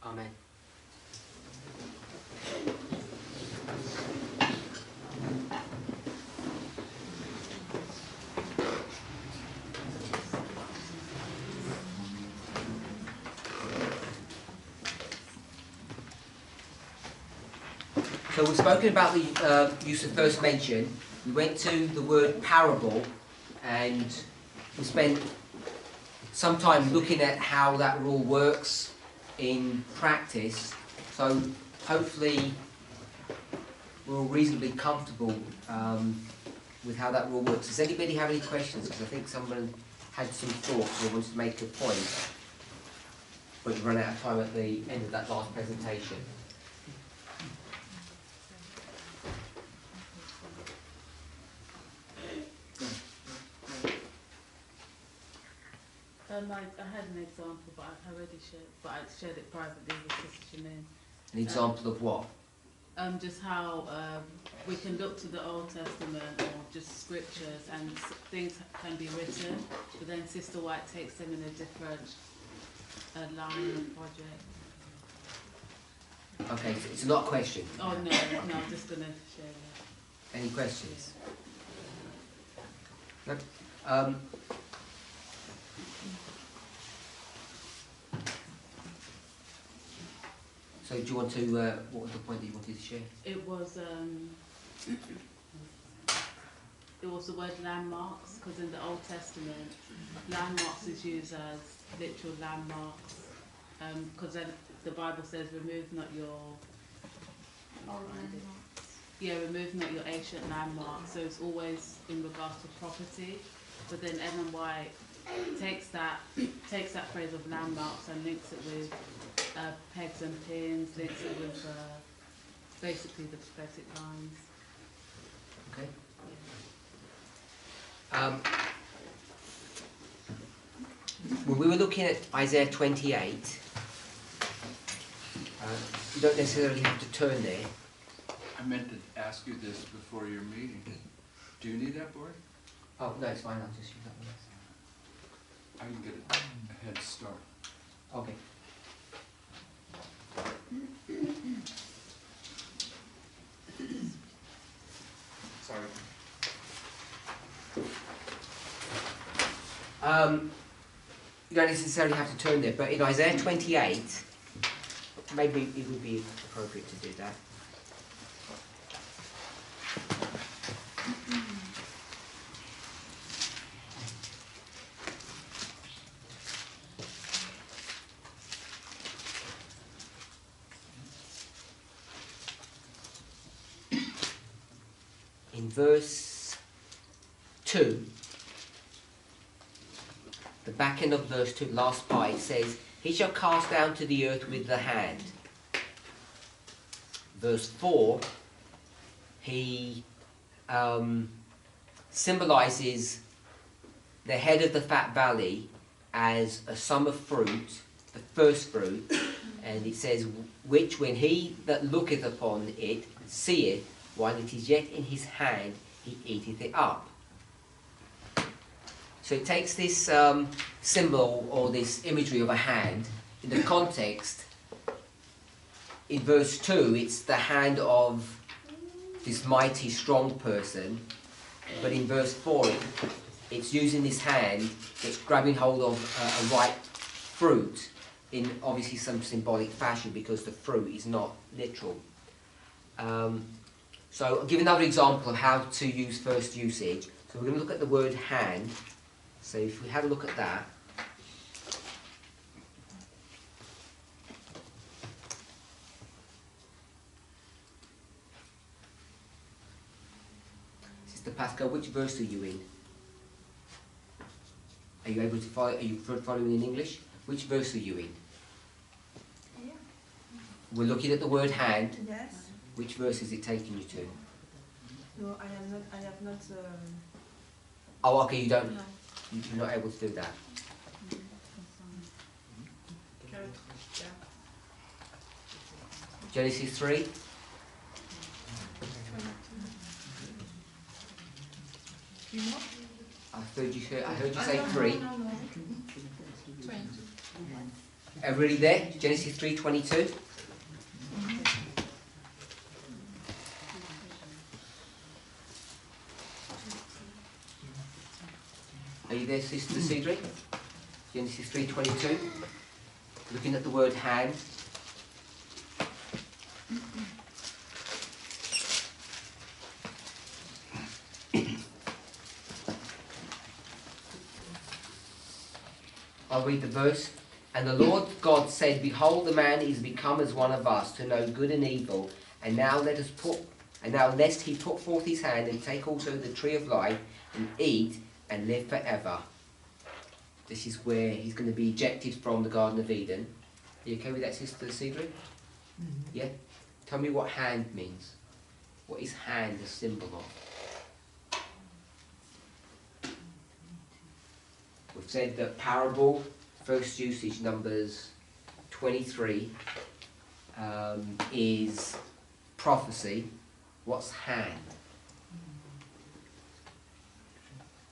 Amen. So we've spoken about the use of first mention. We went to the word parable, and we spent some time looking at how that rule works in practice. So hopefully we're all reasonably comfortable with how that rule works. Does anybody have any questions? Because I think someone had some thoughts or wanted to make a point, but you run out of time at the end of that last presentation. I had an example, but I already shared it privately with Sister Janine. An example of what? Just how we can look to the Old Testament or just scriptures and things can be written, but then Sister White takes them in a different line of project. Okay, so it's not a question. Oh no, I'm just going to share that. Any questions? No? So do you want to, what was the point that you wanted to share? It was the word landmarks, because in the Old Testament, landmarks is used as literal landmarks, because then the Bible says, remove not your ancient landmarks. So it's always in regards to property. But then Ellen White takes that phrase of landmarks and links it with pegs and pins, links it with basically the prophetic lines. Okay. When we were looking at Isaiah 28, you don't necessarily have to turn there. I meant to ask you this before your meeting. Do you need that board? Oh, no, it's fine, I'll just use that one. I can get a head start. Okay. Sorry. You don't necessarily have to turn there, but in Isaiah 28, maybe it would be appropriate to do that. In verse 2, the back end of verse 2, last part, it says, he shall cast down to the earth with the hand. Verse 4, he symbolizes the head of the fat valley as a summer fruit, the first fruit, and it says, which when he that looketh upon it seeth, while it is yet in his hand, he eateth it up. So it takes this symbol or this imagery of a hand. In the context, in verse 2, it's the hand of this mighty, strong person. But in verse 4, it's using this hand that's grabbing hold of a ripe fruit in obviously some symbolic fashion, because the fruit is not literal. So I'll give another example of how to use first usage. So we're going to look at the word hand. So if we have a look at that. Sister Pascal, which verse are you in? Are you able to follow? Are you following in English? Which verse are you in? Yeah. We're looking at the word hand. Yes. Which verse is it taking you to? No, I have not. Oh, okay, you don't. No. You're not able to do that. Genesis 3. I heard you say 3. No. 20. Everybody there? Genesis 3:22. Are you there, Sister Cedric? Genesis 3:22. Looking at the word hand. I'll read the verse. And the Lord God said, Behold, the man is become as one of us, to know good and evil. And now lest he put forth his hand and take also the tree of life and eat and live forever. This is where he's going to be ejected from the Garden of Eden. Are you okay with that, Sister Cedric? Mm-hmm. Yeah? Tell me what hand means. What is hand a symbol of? We've said that parable, first usage, Numbers 23, is prophecy. What's hand?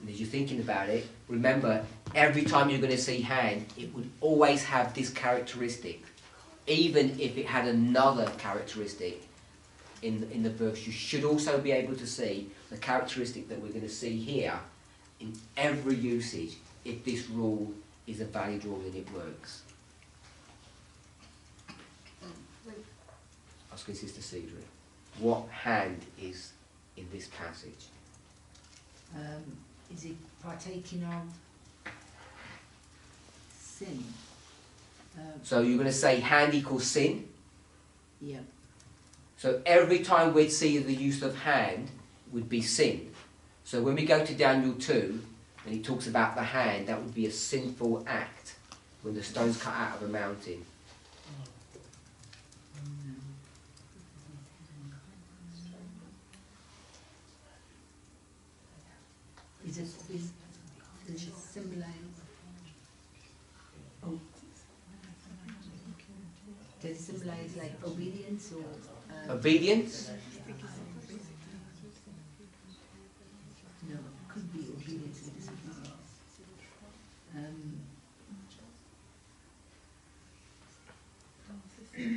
And as you're thinking about it, remember, every time you're going to see hand, it would always have this characteristic. Even if it had another characteristic in the verse, you should also be able to see the characteristic that we're going to see here in every usage, if this rule is a valid rule and it works. Asking Sister Cedric, what hand is in this passage? Is it partaking of sin? So you're going to say hand equals sin? Yeah. So every time we'd see the use of hand would be sin. So when we go to Daniel 2, and he talks about the hand, that would be a sinful act when the stone's cut out of a mountain. Does it symbolize? Oh, does it symbolize like obedience or? Obedience? No, it could be obedience or disobedience.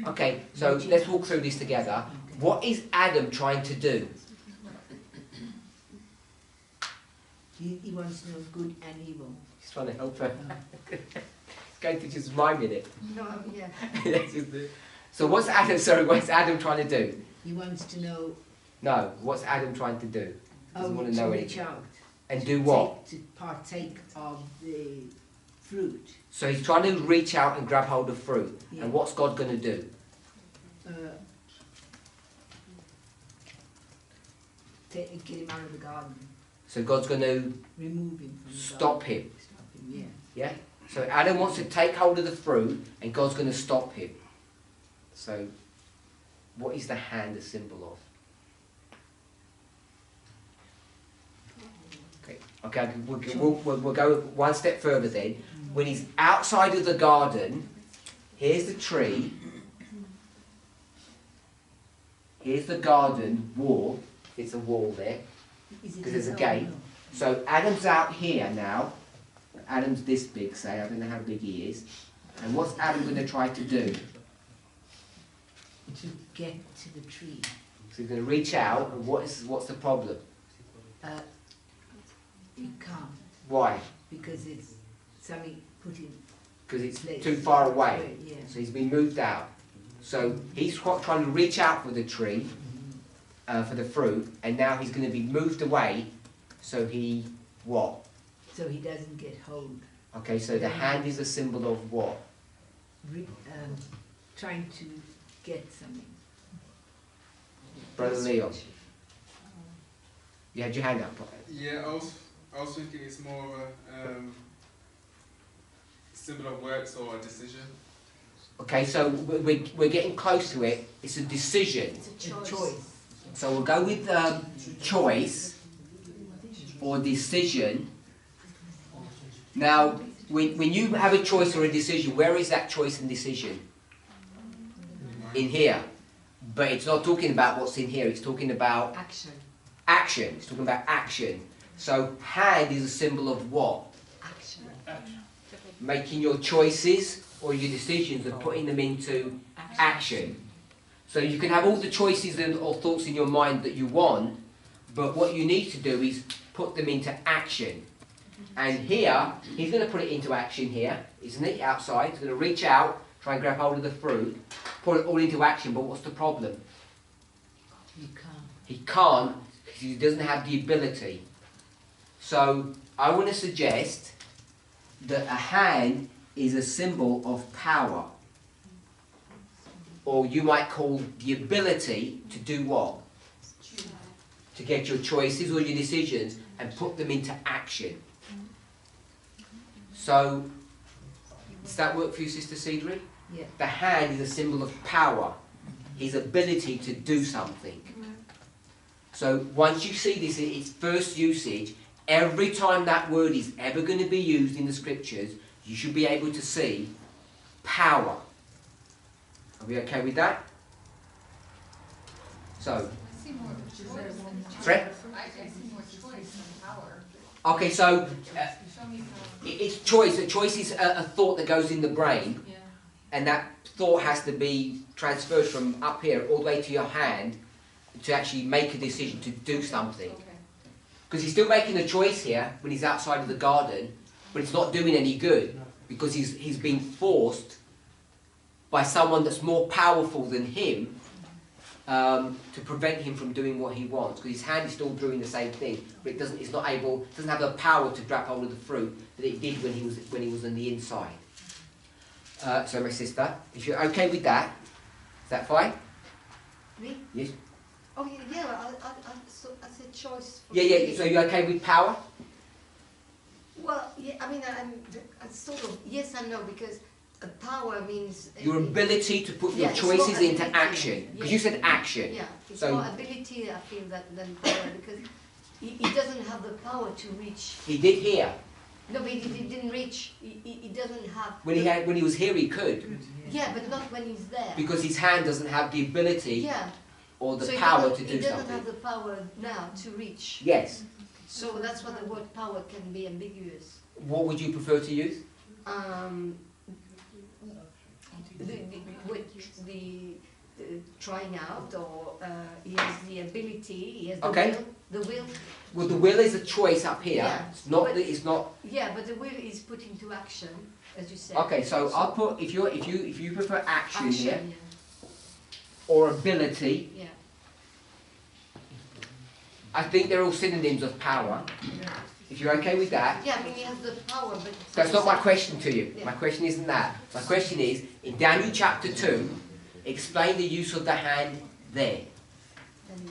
Okay, so let's walk through this together. What is Adam trying to do? He wants to know good and evil. He's trying to help her. It's going to just rhyme in it. No, yeah. So what's Adam trying to do? He wants to know. No, what's Adam trying to do? Doesn't want to know reach anything. out. And do what? To partake of the fruit. So he's trying to reach out and grab hold of fruit. Yeah. And what's God going to do? Get him out of the garden. So God's going to Remove him from the stop garden. him. Stop him, yeah. Yeah? So Adam wants to take hold of the fruit and God's going to stop him. So what is the hand a symbol of? Okay, we'll go one step further then. When he's outside of the garden, here's the tree. Here's the garden wall. It's a wall there. Because there's a gate. So Adam's out here now. Adam's this big, say. I don't know how big he is. And what's Adam going to try to do? To get to the tree. So he's going to reach out, and what's the problem? He can't. Why? Because it's something put in. Because it's place. too far away. Yeah. So he's been moved out. So he's trying to reach out for the tree, for the fruit, and now he's going to be moved away. So he what? So he doesn't get hold. Okay, so the hand is a symbol of what? Trying to get something. Brother Leon. You had your hand up. Yeah, I was thinking it's more of a symbol of works or a decision. Okay, so we're getting close to it. It's a decision. It's a choice. So we'll go with choice or decision. Now, when you have a choice or a decision, where is that choice and decision? In here. But it's not talking about what's in here. It's talking about Action. action. It's talking about action. So hand is a symbol of what? Action. Making your choices or your decisions and putting them into action. So you can have all the choices or thoughts in your mind that you want, but what you need to do is put them into action. And here, he's going to put it into action here, isn't it? Outside, he's going to reach out, try and grab hold of the fruit, put it all into action, but what's the problem? You can't. He can't because he doesn't have the ability. So I want to suggest that a hand is a symbol of power. Or you might call the ability to do what? To get your choices or your decisions and put them into action. So, does that work for you, Sister Cedric? Yeah. The hand is a symbol of power, his ability to do something. So once you see this in its first usage, every time that word is ever going to be used in the scriptures, you should be able to see power. Are we okay with that? So, I see more choice than Fred? I see more choice than power. Okay, so Show me power. it's choice. A choice is a thought that goes in the brain, Yeah. and that thought has to be transferred from up here all the way to your hand to actually make a decision to do something. Okay. Because he's still making a choice here when he's outside of the garden, but it's not doing any good because he's being forced by someone that's more powerful than him to prevent him from doing what he wants. Because his hand is still doing the same thing, but doesn't have the power to grab hold of the fruit that it did when he was on the inside. So my sister, if you're okay with that, is that fine? Me? Yes. Oh yeah. I said choice. For Yeah. me. So you're okay with power? Well, yeah. I mean, I'm sort of yes and no because power means Your ability to put your it's choices more into ability. action. Because you said action. Yeah, it's So- more ability. I feel than power because he doesn't have the power to reach. He did here. No, but he didn't reach. He doesn't have. When he was here, he could. Yeah, but not when he's there. Because his hand doesn't have the ability Yeah. or the So power to he do doesn't something. have the power now to reach. Yes. So that's why the word power can be ambiguous. What would you prefer to use? The trying out, or he has the ability, he has the Okay. will. The will. Well, the will is a choice up here. Yeah, It's not. but- It's not. Yeah, but the will is put into action, as you said. Okay. So I'll put if you prefer action here Action, or ability. yeah. I think they're all synonyms of power. If you're okay with that. Yeah, I mean he has the power, but That's not my question to you. Yeah. My question isn't that. My question is, in Daniel chapter 2, explain the use of the hand there. And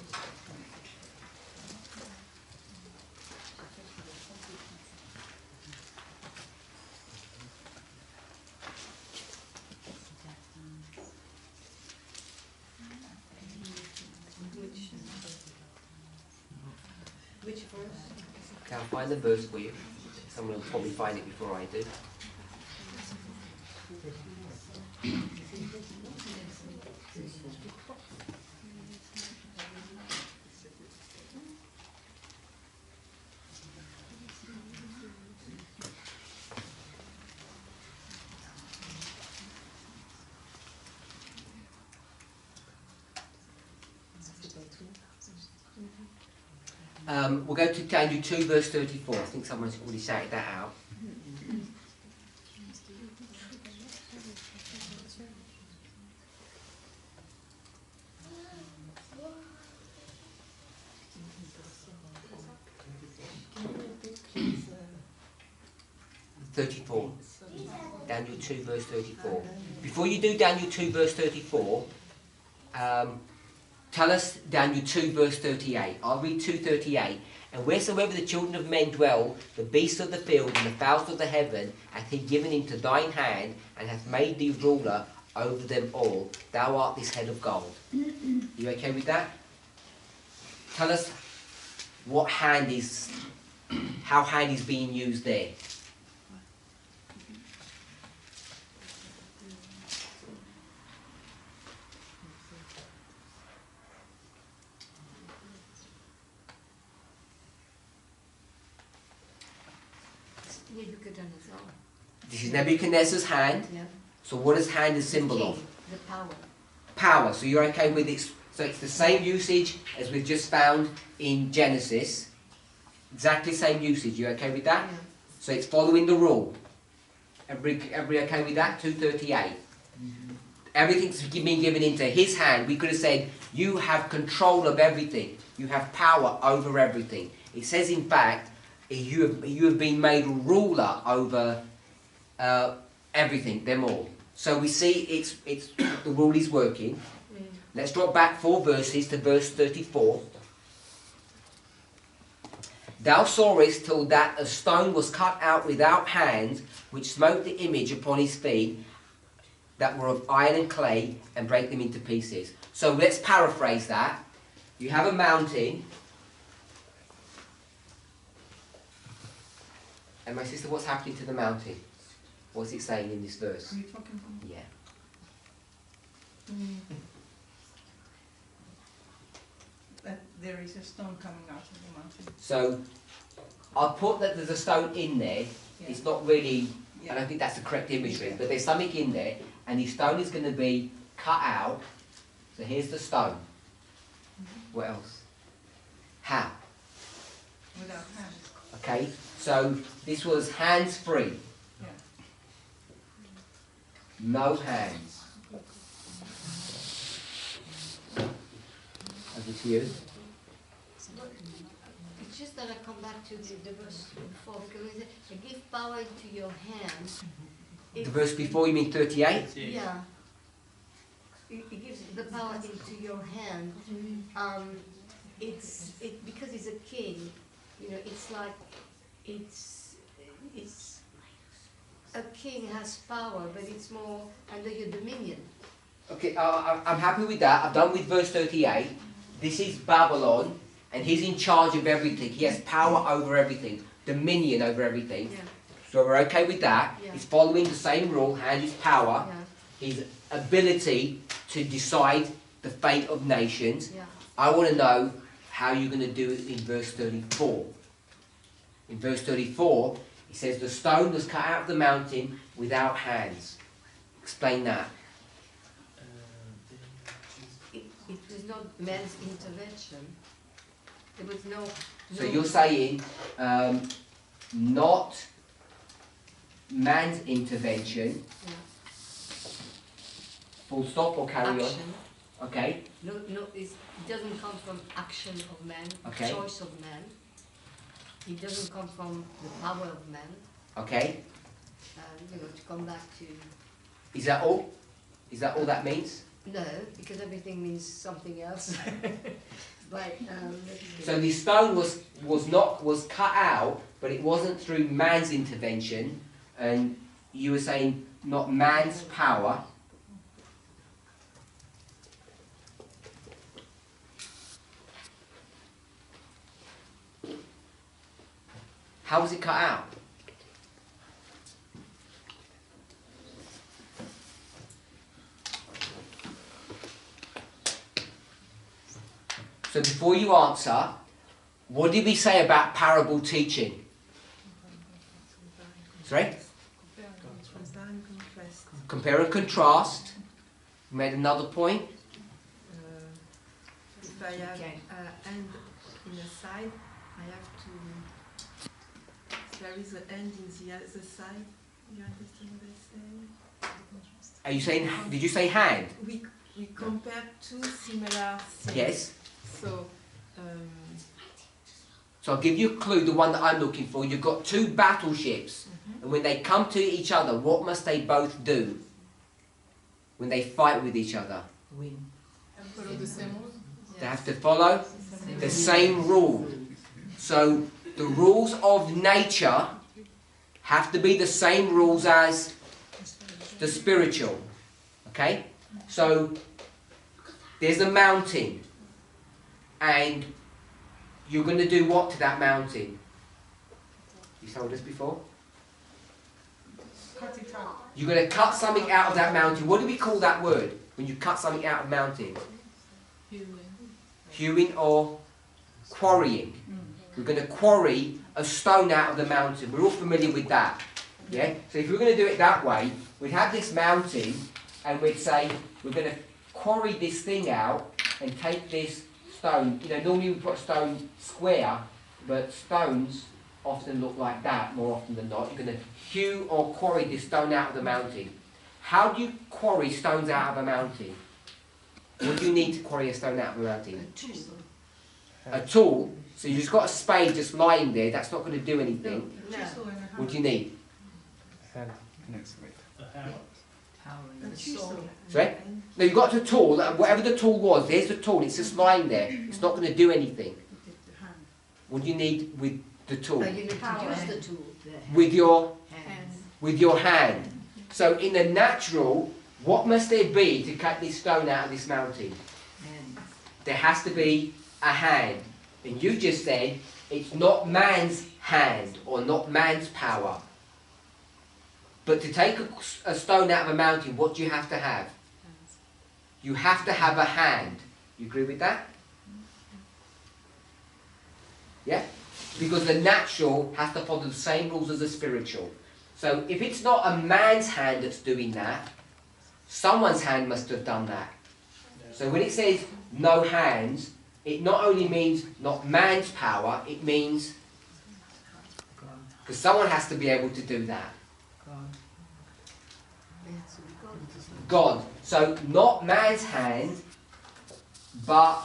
which verse? Okay, I'll find the verse for you. Someone will probably find it before I do. We'll go to Daniel 2 verse 34. I think someone's already shouted that out. Daniel 2 verse 34. Before you do Daniel 2 verse 34, tell us Daniel 2 verse 38. I'll read 2:38. And wheresoever the children of men dwell, the beasts of the field and the fowls of the heaven, hath he given into thine hand, and hath made thee ruler over them all. Thou art this head of gold. You okay with that? Tell us what hand is, how hand is being used there. Nebuchadnezzar. This is Nebuchadnezzar's hand. Yeah. So what is hand a symbol king, of? the power. Power. So you're okay with it? So it's the same usage as we've just found in Genesis. Exactly same usage. You okay with that? Yeah. So it's following the rule. Everybody okay with that? 238. Everything's been given into his hand. We could have said, you have control of everything. You have power over everything. It says, in fact, you have been made ruler over everything, them all. So we see it's the rule is working. Let's drop back 4 verses to verse 34. Thou sawest till that a stone was cut out without hands, which smote the image upon his feet, that were of iron and clay, and break them into pieces. So let's paraphrase that. You have a mountain. And my sister, what's happening to the mountain? What's it saying in this verse? Are you talking about? Yeah. That there is a stone coming out of the mountain. So I'll put that there's a stone in there. Yeah. It's not really, I Yeah. don't think that's the correct imagery, Yeah. but there's something in there, and the stone is going to be cut out. So here's the stone. What else? How? Without hands. Okay, so this was hands free. Yeah. No hands. Over to you. It's just that I come back to the verse before, because it says, I give power into your hands. The verse before, you mean 38? Yeah. It gives the power into your hand. Because he's a king, you know, it's like, it's a king has power, but it's more under your dominion. Okay, I'm happy with that. I've done with verse 38. This is Babylon, and he's in charge of everything. He has power over everything, dominion over everything. Yeah. So we're okay with that. Yeah. He's following the same rule, hand is power. Yeah. His ability to decide the fate of nations. Yeah. I want to know how you're going to do it in verse 34. In verse 34, it says, the stone was cut out of the mountain without hands. Explain that. It was not man's intervention. There was no. So you're saying not man's intervention, Yeah. full stop or carry Action. on? Okay, No, it doesn't come from action of man, Okay. choice of man. It doesn't come from the power of man. okay. To come back to Is that all? Is that all that means? no, because everything means something else. But let's see. So the stone was cut out, but it wasn't through man's intervention, and you were saying not man's power. How was it cut out? So before you answer, what did we say about parable teaching? Sorry? Compare and contrast. You made another point. If I have end in the side, I have to. There is an end in the other side. You understand what I say? Are you saying? Did you say hand? We compare two similar things. Yes. So. So I'll give you a clue. The one that I'm looking for. You've got two battleships, and when they come to each other, what must they both do? When they fight with each other, Follow the same rules? they have to follow the same rule. So the rules of nature have to be the same rules as the spiritual. Okay? So there's a mountain, and you're going to do what to that mountain? You told us before? Cut it out. You're going to cut something out of that mountain. What do we call that word when you cut something out of a mountain? Hewing or quarrying. We're going to quarry a stone out of the mountain. We're all familiar with that. Yeah? So if we're going to do it that way, we'd have this mountain and we'd say we're going to quarry this thing out and take this stone. You know, normally we put a stone square, but stones often look like that more often than not. You're going to hew or quarry this stone out of the mountain. How do you quarry stones out of a mountain? What do you need to quarry a stone out of a mountain? A tool. So you've just got a spade just lying there. That's not going to do anything. No. What do you need? A chisel. Sorry? No, you've got the tool. Whatever the tool was, there's the tool. It's just lying there. It's not going to do anything. What do you need with the tool? You need to use the tool. With your Hands. with your hand. So in the natural, what must there be to cut this stone out of this mountain? There has to be a hand. And you just said it's not man's hand or not man's power. But to take a stone out of a mountain, what do you have to have? You have to have a hand. You agree with that? Yeah? Because the natural has to follow the same rules as the spiritual. So if it's not a man's hand that's doing that, someone's hand must have done that. So when it says no hands, it not only means not man's power, it means because someone has to be able to do that. God. So not man's hand, but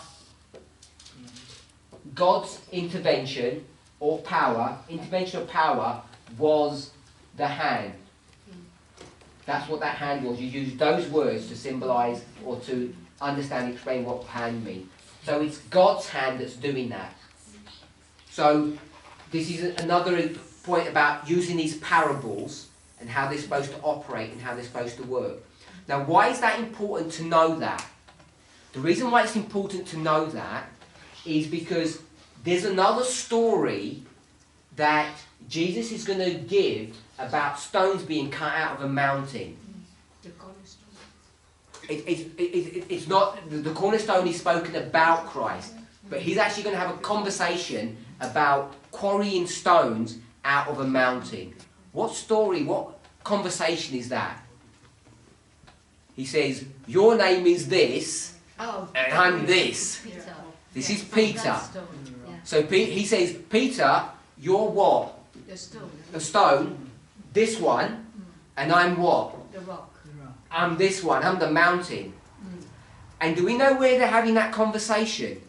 God's intervention or power, intervention of power was the hand. That's what that hand was. You use those words to symbolise or to understand and explain what hand means. So it's God's hand that's doing that. So this is another point about using these parables and how they're supposed to operate and how they're supposed to work. Now, why is that important to know that? The reason why it's important to know that is because there's another story that Jesus is going to give about stones being cut out of a mountain. It's not, the cornerstone is spoken about Christ, but he's actually going to have a conversation about quarrying stones out of a mountain. What story, what conversation is that? He says, your name is this, and I'm this. Peter. This is Peter. So he says, Peter, you're what? The stone. A stone, this one, and I'm what? The rock. I'm this one, I'm the mountain. And do we know where they're having that conversation?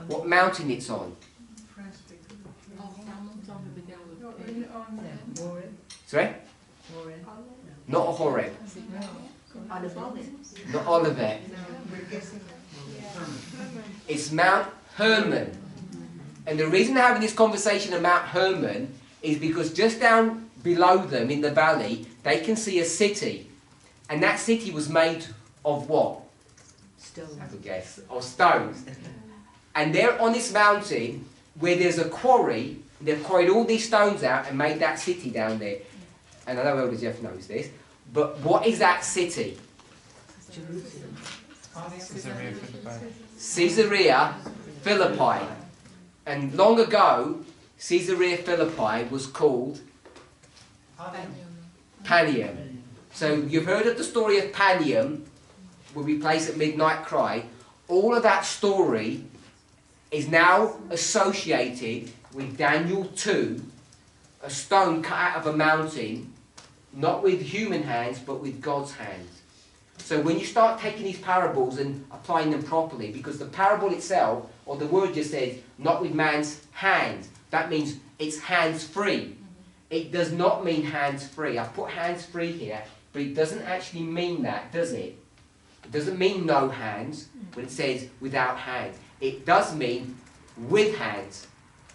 What mountain it's on? Sorry? Not a Horeb. Not Olivet. It's Mount Hermon. And the reason they're having this conversation at Mount Hermon is because just down below them in the valley, they can see a city. And that city was made of what? Stone. I could guess. Of stones. And they're on this mountain where there's a quarry. They've quarried all these stones out and made that city down there. And I know Elder Jeff knows this. But what is that city? Caesarea Philippi. And long ago, Caesarea Philippi was called Panium. So you've heard of the story of Panium, where we place at Midnight Cry. All of that story is now associated with Daniel 2, a stone cut out of a mountain, not with human hands, but with God's hands. So when you start taking these parables and applying them properly, because the parable itself, or the word just says, not with man's hands, that means it's hands-free. It does not mean hands-free. I've put hands-free here, but it doesn't actually mean that, does it? It doesn't mean no hands when it says without hands. It does mean with hands.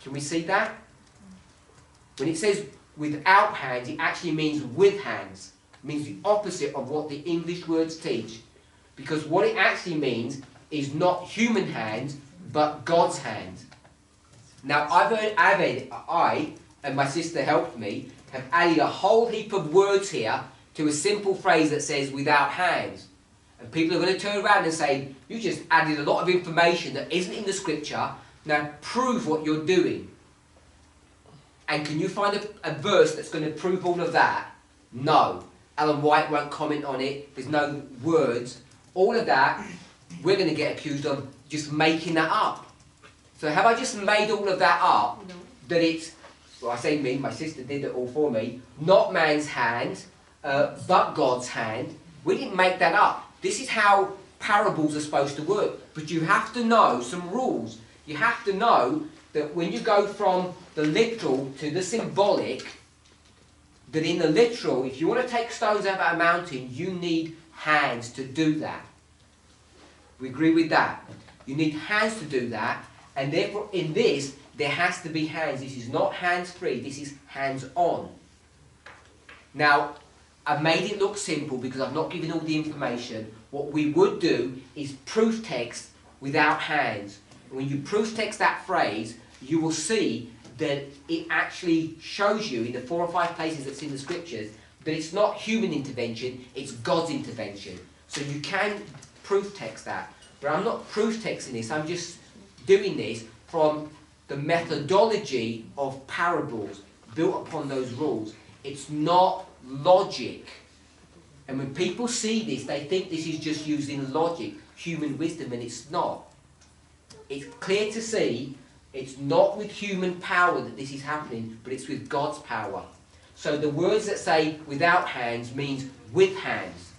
Can we see that? When it says without hands, it actually means with hands. It means the opposite of what the English words teach. Because what it actually means is not human hands, but God's hands. Now, I and my sister helped me, have added a whole heap of words here to a simple phrase that says without hands. And people are going to turn around and say, you just added a lot of information that isn't in the scripture. Now prove what you're doing. And can you find a verse that's going to prove all of that? No. Ellen White won't comment on it. There's no words. All of that, we're going to get accused of just making that up. So have I just made all of that up? No. That it's, well, I say me, my sister did it all for me, not man's hand, but God's hand. We didn't make that up. This is how parables are supposed to work. But you have to know some rules. You have to know that when you go from the literal to the symbolic, that in the literal, if you want to take stones out of a mountain, you need hands to do that. We agree with that. You need hands to do that, and therefore in this, there has to be hands. This is not hands-free, this is hands-on. Now, I've made it look simple because I've not given all the information. What we would do is proof text without hands. And when you proof text that phrase, you will see that it actually shows you in the 4 or 5 places that's in the scriptures that it's not human intervention, it's God's intervention. So you can proof text that. But I'm not proof texting this, I'm just doing this from the methodology of parables built upon those rules. It's not logic. And when people see this, they think this is just using logic, human wisdom, and it's not. It's clear to see it's not with human power that this is happening, but it's with God's power. So the words that say without hands means with hands.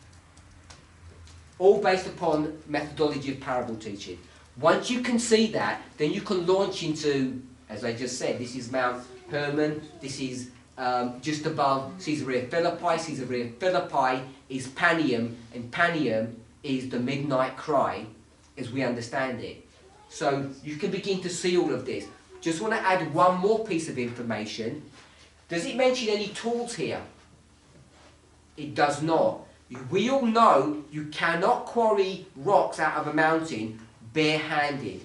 All based upon methodology of parable teaching. Once you can see that, then you can launch into, as I just said, this is Mount Hermon, this is just above Caesarea Philippi. Caesarea Philippi is Panium, and Panium is the midnight cry, as we understand it. So you can begin to see all of this. Just want to add one more piece of information. Does it mention any tools here? It does not. We all know you cannot quarry rocks out of a mountain bare-handed.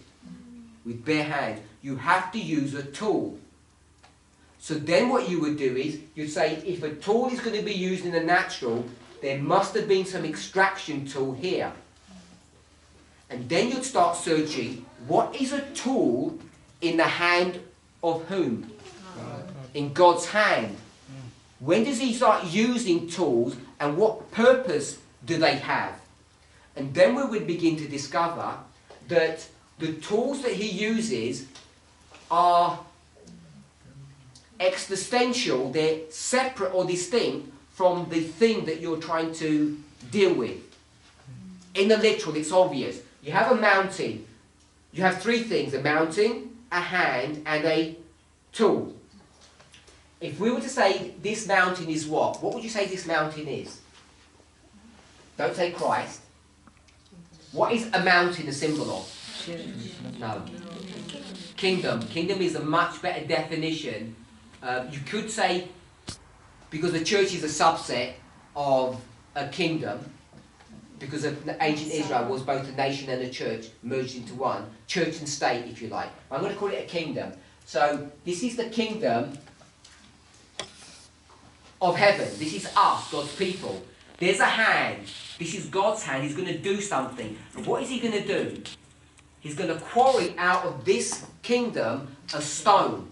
With bare hands. You have to use a tool. So then what you would do is, you'd say, if a tool is going to be used in the natural, there must have been some extraction tool here. And then you'd start searching, what is a tool in the hand of whom? In God's hand. When does he start using tools, and what purpose do they have? And then we would begin to discover that the tools that he uses are existential, they're separate or distinct from the thing that you're trying to deal with. In the literal, it's obvious. You have a mountain. You have 3 things: a mountain, a hand, and a tool. If we were to say this mountain is what would you say this mountain is? Don't say Christ. What is a mountain a symbol of? No. Kingdom. Kingdom is a much better definition. You could say, because the church is a subset of a kingdom, because of ancient Israel was both a nation and a church merged into one, church and state, if you like. I'm going to call it a kingdom. So this is the kingdom of heaven. This is us, God's people. There's a hand. This is God's hand. He's going to do something. And what is he going to do? He's going to quarry out of this kingdom a stone.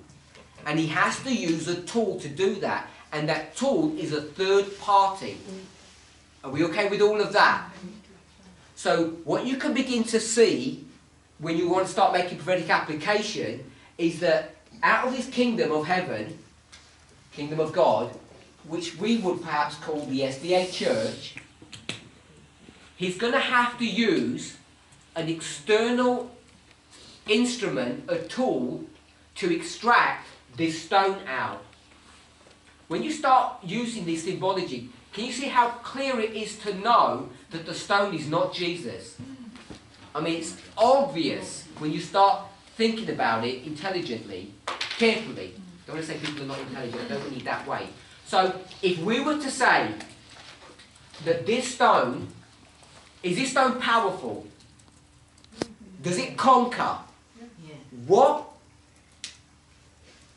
And he has to use a tool to do that. And that tool is a third party. Are we okay with all of that? So what you can begin to see when you want to start making prophetic application is that out of this kingdom of heaven, kingdom of God, which we would perhaps call the SDA church, he's going to have to use an external instrument, a tool, to extract this stone out. When you start using this symbology, can you see how clear it is to know that the stone is not Jesus? I mean, it's obvious when you start thinking about it intelligently, carefully. I don't want to say people are not intelligent, I don't mean it that way. So, if we were to say that this stone, is this stone powerful? Does it conquer? What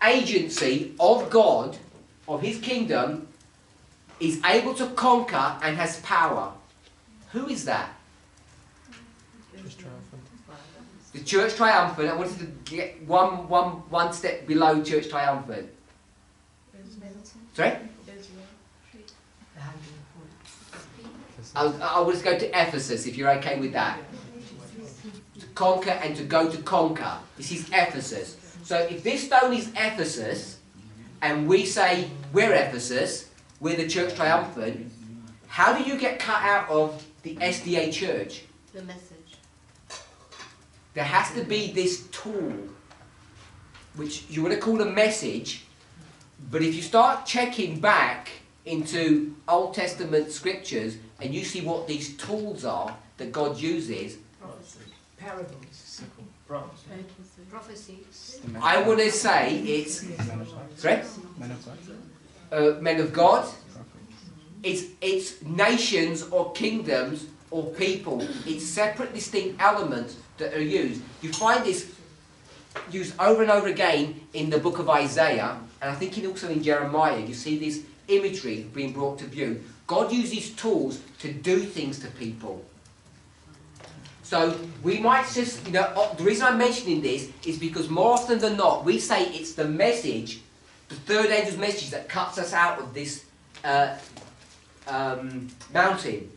agency of God, of his kingdom, is able to conquer and has power? Who is that? The church triumphant. I wanted to get one step below church triumphant. Sorry? I will just go to Ephesus, if you're okay with that. To conquer and to go to conquer. This is Ephesus. So if this stone is Ephesus, and we say we're Ephesus, we're the church triumphant, how do you get cut out of the SDA church? The message. There has to be this tool, which you want to call a message, but if you start checking back into Old Testament scriptures and you see what these tools are that God uses, Parables. Prophecy. I want to say it's sorry? Men of God. It's nations or kingdoms or people. It's separate, distinct elements that are used. You find this used over and over again in the book of Isaiah, and I think also in Jeremiah. You see this imagery being brought to view. God uses tools to do things to people. So we might just, the reason I'm mentioning this is because more often than not, we say it's the message, the third angel's message, that cuts us out of this mountain.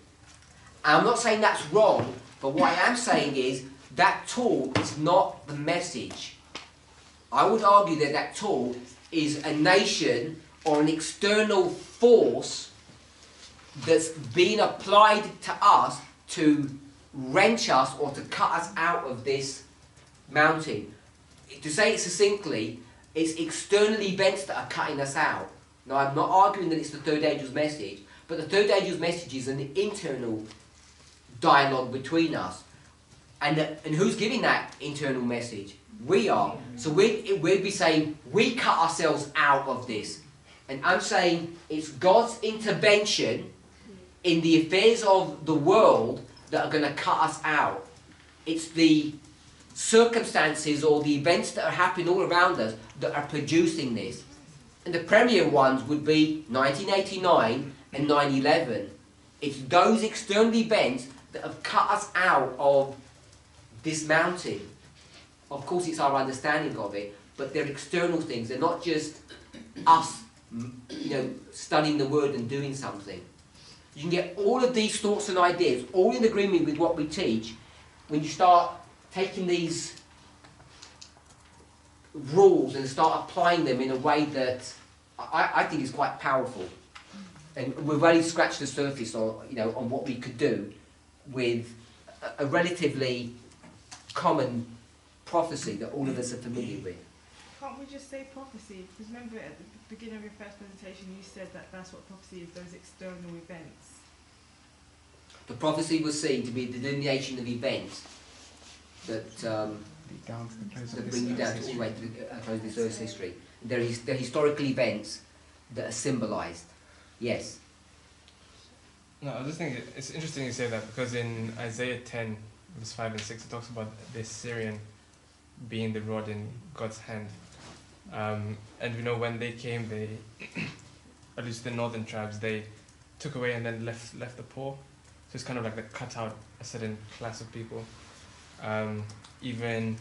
I'm not saying that's wrong, but what I am saying is that tool is not the message. I would argue that that tool is a nation or an external force that's been applied to us to wrench us or to cut us out of this mountain. To say it succinctly, it's external events that are cutting us out. Now, I'm not arguing that it's the third angel's message, but the third angel's message is an internal dialogue between us. And who's giving that internal message? We are. So we'd be saying, we cut ourselves out of this. And I'm saying it's God's intervention in the affairs of the world that are going to cut us out. It's the circumstances or the events that are happening all around us that are producing this. And the premier ones would be 1989 and 9/11. It's those external events that have cut us out of this mountain. Of course, it's our understanding of it, but they're external things. They're not just us, studying the word and doing something. You can get all of these thoughts and ideas, all in agreement with what we teach, when you start taking these rules and start applying them in a way that I think is quite powerful. And we've only scratched the surface on what we could do with a relatively common prophecy that all of us are familiar with. Can't we just say prophecy? Because remember at the beginning of your first presentation you said that that's what prophecy is, those external events. The prophecy was seen to be the delineation of events that bring you down to all the way to this Earth's history. They're historical events that are symbolised. Yes? No, I was just thinking, it's interesting you say that, because in Isaiah 10, verse 5 and 6, it talks about the Syrian being the rod in God's hand. And when they came, they, at least the northern tribes, they took away and then left the poor. So it's kind of like they cut out a certain class of people. Even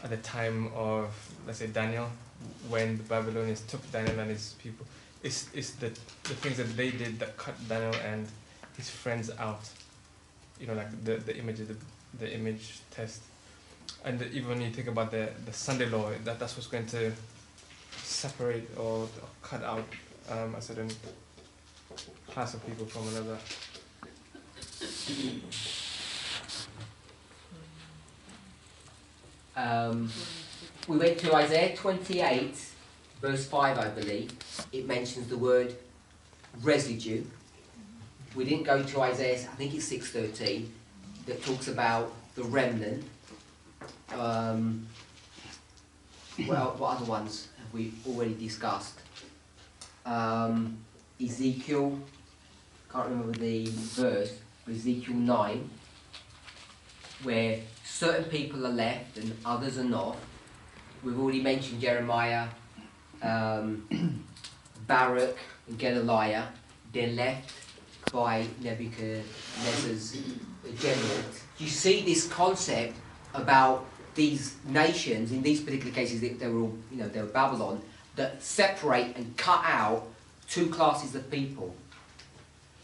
at the time of, let's say, Daniel, when the Babylonians took Daniel and his people, it's the things that they did that cut Daniel and his friends out. Like the image test. And even when you think about the Sunday law, that's what's going to separate or cut out a certain class of people from another. We went to Isaiah 28, verse 5, I believe. It mentions the word residue. We didn't go to Isaiah, I think it's 6:13, that talks about the remnant. What other ones have we already discussed? Ezekiel, can't remember the verse, but Ezekiel 9, where certain people are left and others are not. We've already mentioned Jeremiah, Baruch and Gedaliah. They're left by Nebuchadnezzar's general. You see this concept about these nations, in these particular cases they were all, they were Babylon, that separate and cut out two classes of people.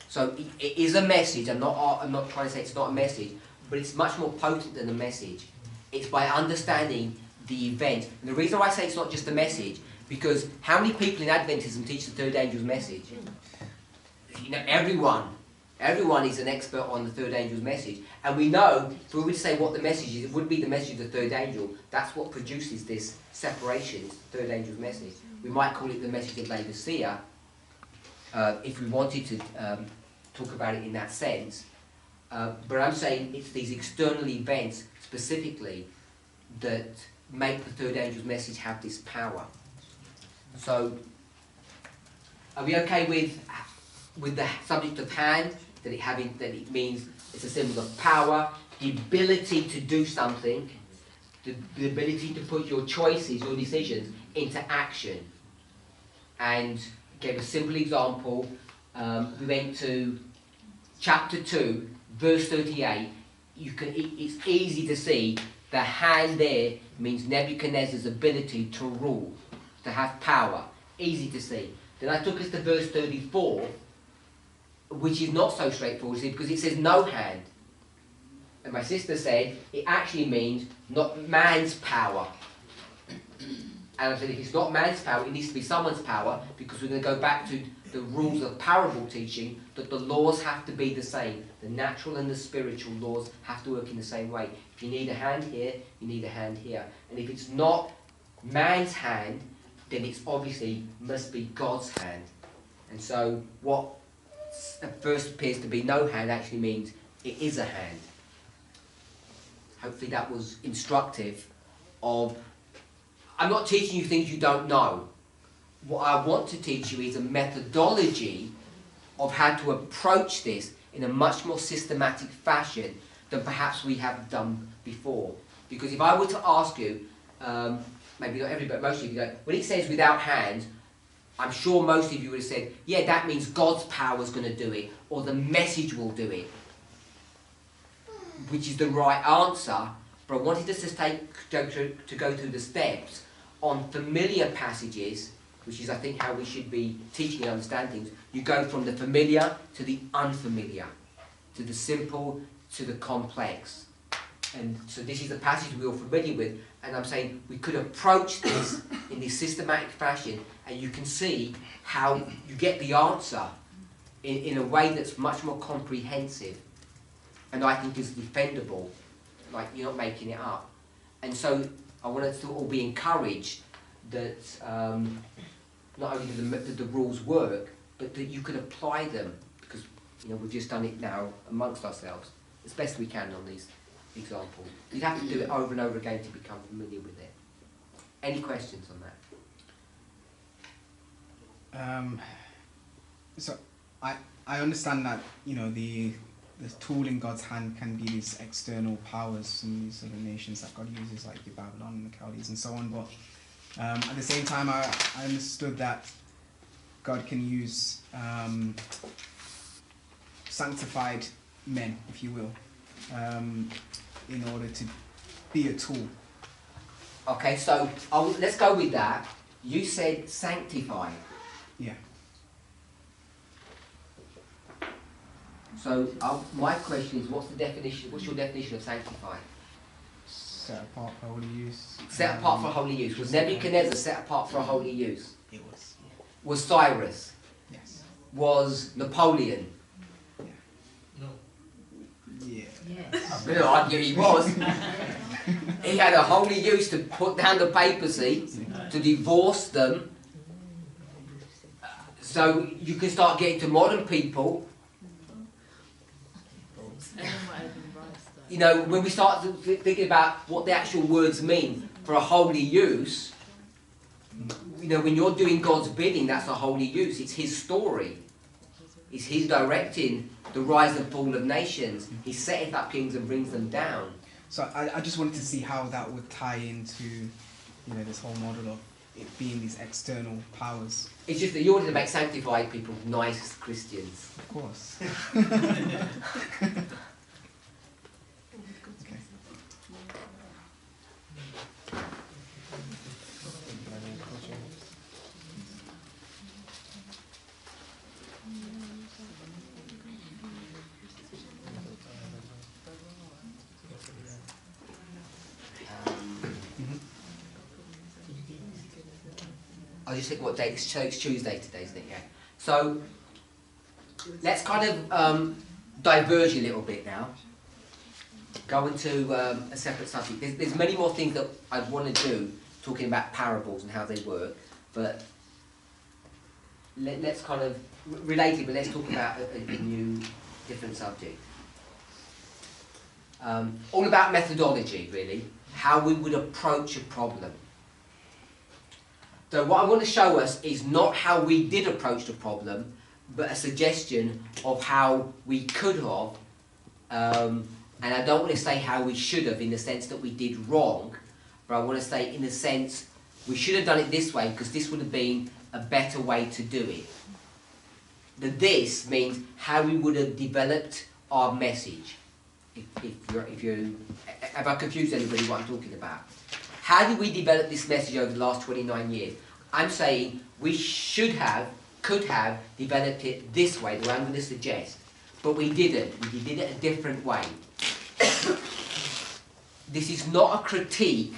So it is a message. I'm not trying to say it's not a message, but it's much more potent than a message. It's by understanding the event. And the reason why I say it's not just a message, because how many people in Adventism teach the third angel's message? You know, everyone is an expert on the third angel's message. And we know, if we were to say what the message is, it would be the message of the third angel. That's what produces this separation, it's the third angel's message. We might call it the message of Laodicea, if we wanted to talk about it in that sense. But I'm saying it's these external events specifically that make the third angel's message have this power. So, are we okay with the subject of hand, that it means it's a symbol of power, the ability to do something, the ability to put your choices, your decisions into action? And gave a simple example. We went to chapter 2, verse 38. It's easy to see the hand there means Nebuchadnezzar's ability to rule, to have power. Easy to see. Then I took us to verse 34, which is not so straightforward, because it says no hand. And my sister said it actually means not man's power. And I said if it's not man's power, it needs to be someone's power, because we're going to go back to the rules of parable teaching, that the laws have to be the same. The natural and the spiritual laws have to work in the same way. If you need a hand here, you need a hand here. And if it's not man's hand, then it's obviously must be God's hand. And so what at first appears to be no hand actually means it is a hand. Hopefully that was instructive of... I'm not teaching you things you don't know. What I want to teach you is a methodology of how to approach this in a much more systematic fashion than perhaps we have done before. Because if I were to ask you, maybe not everybody, but most of you go, when it says without hands, I'm sure most of you would have said, yeah, that means God's power is going to do it, or the message will do it, which is the right answer. But I wanted us to go through the steps on familiar passages, which is, I think, how we should be teaching and understand things. You go from the familiar to the unfamiliar, to the simple to the complex. And so this is a passage we're all familiar with, and I'm saying we could approach this in this systematic fashion, and you can see how you get the answer in a way that's much more comprehensive, and I think is defendable, like you're not making it up. And so I want us to all be encouraged that not only do the rules work, but that you can apply them, because we've just done it now amongst ourselves as best we can on these examples. You'd have to do it over and over again to become familiar with it. Any questions on that? So I understand that the tool in God's hand can be these external powers and these other nations that God uses, like the Babylon and the Chaldees and so on. But at the same time, I understood that God can use sanctified men, if you will, in order to be a tool. Okay, so let's go with that. You said sanctified. Yeah. So my question is, what's your definition of sanctified? Set apart for holy use. Set apart for holy use. Was Nebuchadnezzar set apart for holy use? It was. Was Cyrus? Yes. Was Napoleon? Yeah. I'm going to argue he was. He had a holy use to put down the papacy, to divorce them. So you can start getting to modern people. When we start thinking about what the actual words mean for a holy use, when you're doing God's bidding, that's a holy use. It's His story. It's His directing the rise and fall of nations. He setteth up kings and brings them down. So I just wanted to see how that would tie into, this whole model of it being these external powers. It's just that you wanted to make sanctified people nice Christians. Of course. I just think what date it's Tuesday today, isn't it? Yeah. So let's kind of diverge a little bit now. Go into a separate subject. There's many more things that I'd want to do, talking about parables and how they work, but let's kind of related, but let's talk about a new, different subject. All about methodology, really, how we would approach a problem. So what I want to show us is not how we did approach the problem, but a suggestion of how we could have, and I don't want to say how we should have in the sense that we did wrong, but I want to say in the sense we should have done it this way because this would have been a better way to do it. The this means how we would have developed our message. Have I confused anybody what I'm talking about? How did we develop this message over the last 29 years? I'm saying we should have, could have developed it this way, the way I'm going to suggest. But we didn't. We did it a different way. This is not a critique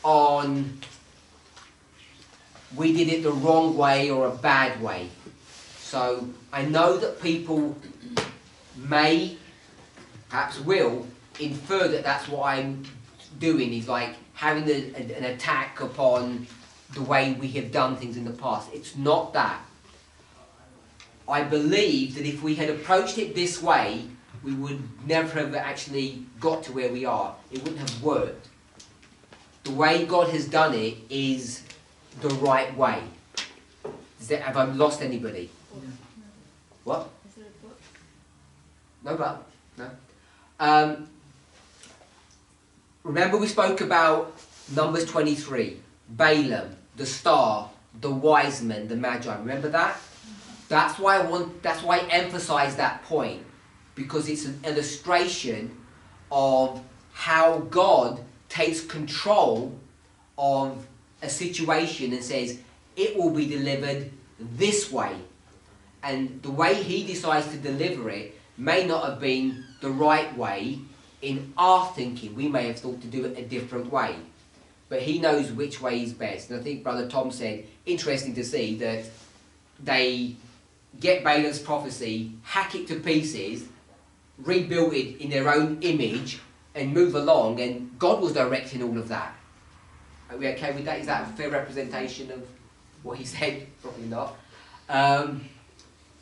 on we did it the wrong way or a bad way. So I know that people may, perhaps will, infer that that's what I'm doing, is like having an attack upon the way we have done things in the past. It's not that. I believe that if we had approached it this way, we would never have actually got to where we are. It wouldn't have worked. The way God has done it is the right way. Have I lost anybody? What? No, but no. Remember we spoke about Numbers 23, Balaam, the star, the wise men, the magi. Remember that? That's why I emphasize that point, because it's an illustration of how God takes control of a situation and says it will be delivered this way. And the way he decides to deliver it may not have been the right way in our thinking. We may have thought to do it a different way. But he knows which way is best. And I think Brother Tom said, interesting to see that they get Balaam's prophecy, hack it to pieces, rebuild it in their own image, and move along, and God was directing all of that. Are we okay with that? Is that a fair representation of what he said? Probably not.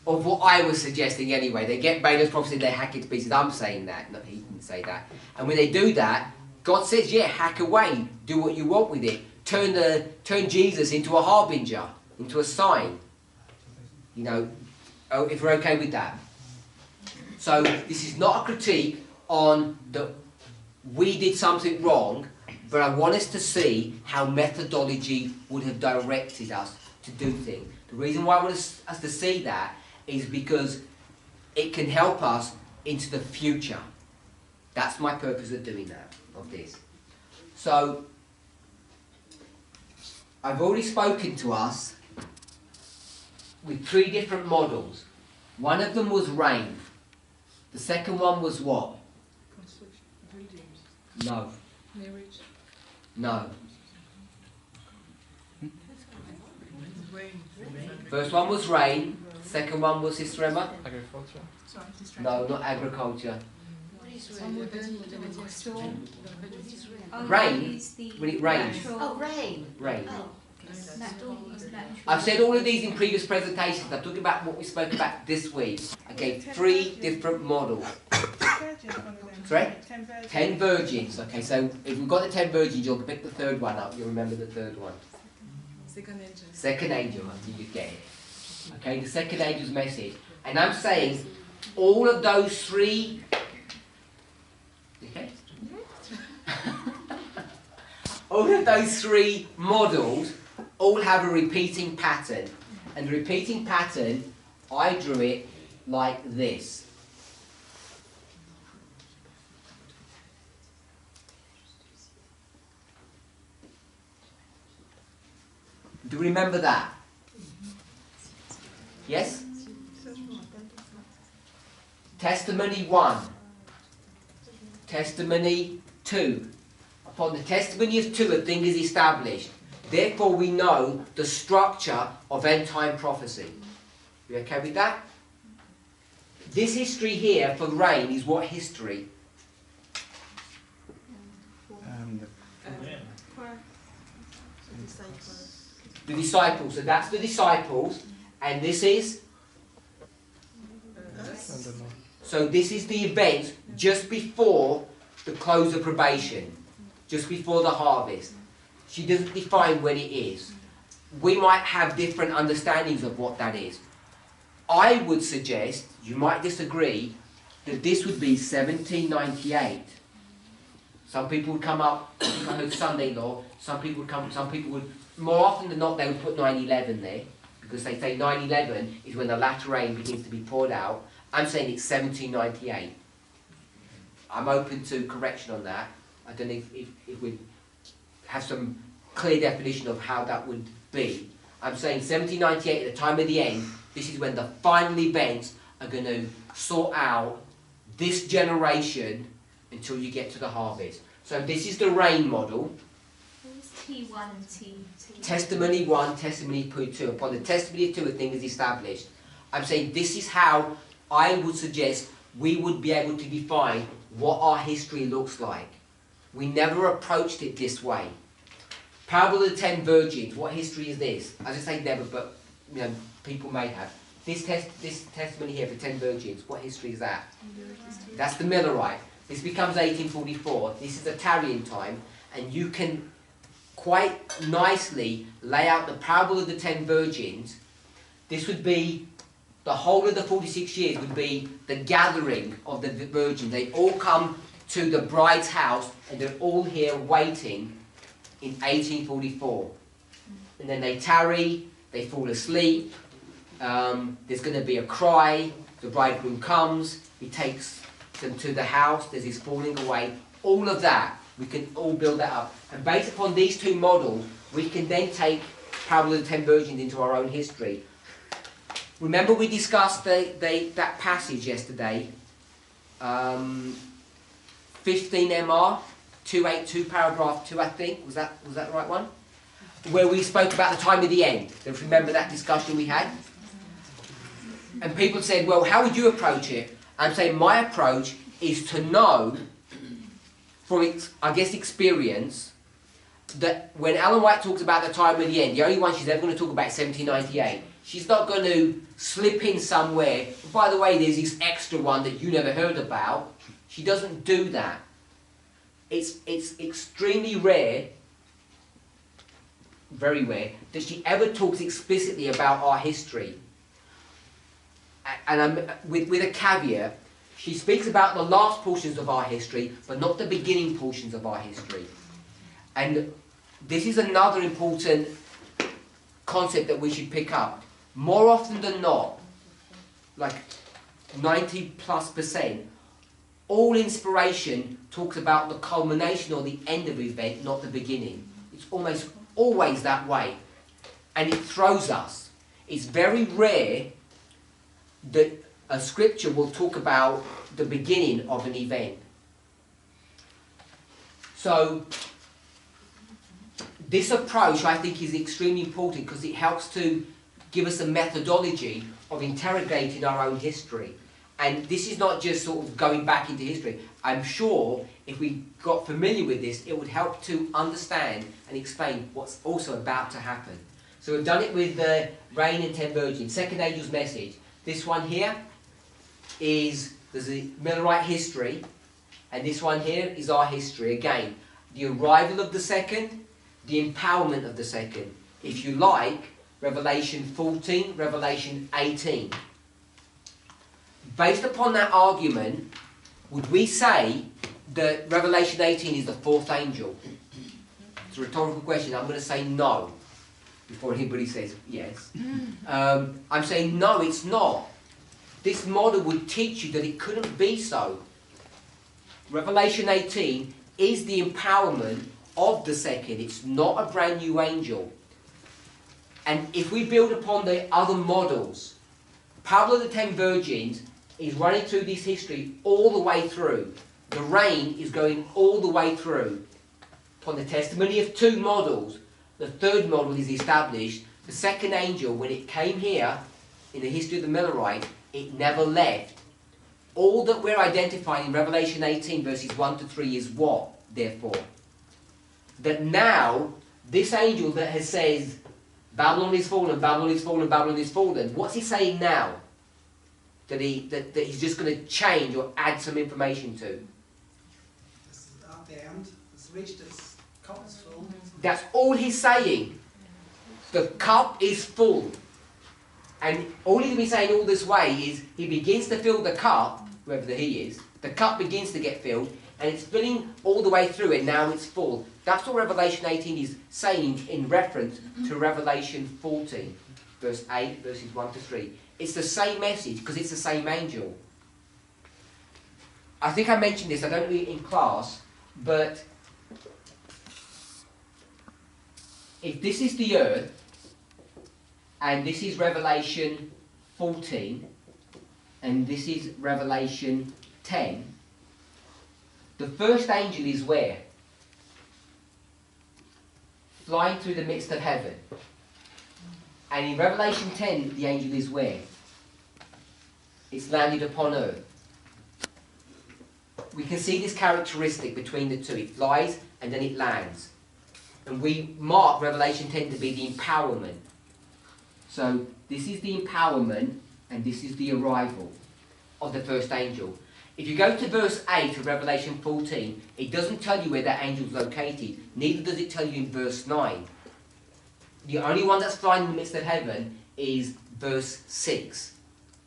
Of what I was suggesting anyway. They get Balaam's prophecy, they hack it to pieces. I'm saying that. No, he didn't say that. And when they do that, God says, yeah, hack away. Do what you want with it. Turn Jesus into a harbinger, into a sign. You know, if we're okay with that. So this is not a critique on that we did something wrong, but I want us to see how methodology would have directed us to do things. The reason why I want us to see that is because it can help us into the future. That's my purpose of doing that, of this. So, I've already spoken to us with 3 different models. One of them was rain. The second one was what? No. Marriage. No. First one was rain. Second one was Sister Emma? Agriculture. No, not agriculture. Oh, Rain? it's the When it rains. natural- Oh, rain. Rain. Oh. natural- I've said all of these in previous presentations. I'm talking about what we spoke about this week. I gave 3 different models. Sorry? 10 virgins. Okay, so if we've got the 10 virgins, you'll pick the third one up. You'll remember the third one. Second angel. Second angel, until you get it. Okay, the second angel's message. And I'm saying all of those 3... Okay? All of those 3 models all have a repeating pattern. And the repeating pattern, I drew it like this. Do you remember that? Yes? Testimony 1. Testimony 2. Upon the testimony of 2, a thing is established. Therefore, we know the structure of end-time prophecy. You okay with that? This history here for rain is what history? The disciples. So that's the disciples, and this is? So this is the event just before the close of probation, just before the harvest. She doesn't define when it is. We might have different understandings of what that is. I would suggest, you might disagree, that this would be 1798. Some people would come up, I heard Sunday law, some people would, more often than not, they would put 9/11 there, because they say 9/11 is when the latter rain begins to be poured out. I'm saying it's 1798. I'm open to correction on that. I don't know if we have some clear definition of how that would be. I'm saying 1798, at the time of the end, this is when the final events are going to sort out this generation until you get to the harvest. So this is the rain model. Who's T1 and T2? Testimony 1, testimony 2. Upon the testimony of 2, a thing is established. I'm saying this is how I would suggest we would be able to define what our history looks like. We never approached it this way. Parable of the 10 virgins, what history is this? As I say never, but you know, people may have. This testimony here for 10 virgins, what history is that? That's the Millerite. This becomes 1844. This is Italian time, and you can quite nicely lay out the parable of the 10 virgins. This would be, the whole of the 46 years would be the gathering of the virgins. They all come to the bride's house, and they're all here waiting in 1844. And then they tarry, they fall asleep, there's going to be a cry, the bridegroom comes, he takes them to the house, there's his falling away. All of that, we can all build that up. And based upon these two models, we can then take Parable of the 10 Virgins into our own history. Remember we discussed that passage yesterday, 15 MR 282 paragraph 2, I think, was that the right one? Where we spoke about the time of the end. Don't you remember that discussion we had? And people said, well, how would you approach it? I'm saying my approach is to know, from I guess experience, that when Ellen White talks about the time of the end, the only one she's ever going to talk about is 1798. She's not going to slip in somewhere, by the way, there's this extra one that you never heard about. She doesn't do that. It's extremely rare, very rare, that she ever talks explicitly about our history. And with a caveat, she speaks about the last portions of our history, but not the beginning portions of our history. And this is another important concept that we should pick up. More often than not, like 90+%, all inspiration talks about the culmination or the end of an event, not the beginning. It's almost always that way. And it throws us. It's very rare that a scripture will talk about the beginning of an event. So, this approach I think is extremely important because it helps to give us a methodology of interrogating our own history. And this is not just sort of going back into history. I'm sure if we got familiar with this, it would help to understand and explain what's also about to happen. So we've done it with the rain and 10 virgins, second angel's message. This one here is, there's a Millerite history, and this one here is our history. Again, the arrival of the second, the empowerment of the second. If you like, Revelation 14, Revelation 18. Based upon that argument, would we say that Revelation 18 is the fourth angel? It's a rhetorical question. I'm going to say no before anybody says yes. I'm saying no, it's not. This model would teach you that it couldn't be so. Revelation 18 is the empowerment of the second. It's not a brand new angel. And if we build upon the other models, Parable of the 10 Virgins is running through this history all the way through. The rain is going all the way through. Upon the testimony of two models, the third model is established. The second angel, when it came here, in the history of the Millerite, it never left. All that we're identifying in Revelation 18 verses 1 to 3 is what, therefore? That now, this angel that has said, Babylon is fallen, Babylon is fallen, Babylon is fallen, what's he saying now? That he's just going to change or add some information to? This is at the end. It's reached its cup is full. That's all he's saying. The cup is full. And all he's been saying all this way is he begins to fill the cup, whoever the he is, the cup begins to get filled, and it's filling all the way through, and now it's full. That's what Revelation 18 is saying in reference to Revelation 14, verse 8, verses 1 to 3. It's the same message, because it's the same angel. I think I mentioned this, I don't know it in class, but if this is the earth, and this is Revelation 14, and this is Revelation 10, the first angel is where? Flying through the midst of heaven. And in Revelation 10, the angel is where? It's landed upon earth. We can see this characteristic between the two. It flies and then it lands. And we mark Revelation 10 to be the empowerment. So this is the empowerment and this is the arrival of the first angel. If you go to verse 8 of Revelation 14, it doesn't tell you where that angel is located. Neither does it tell you in verse 9. The only one that's flying in the midst of heaven is verse 6.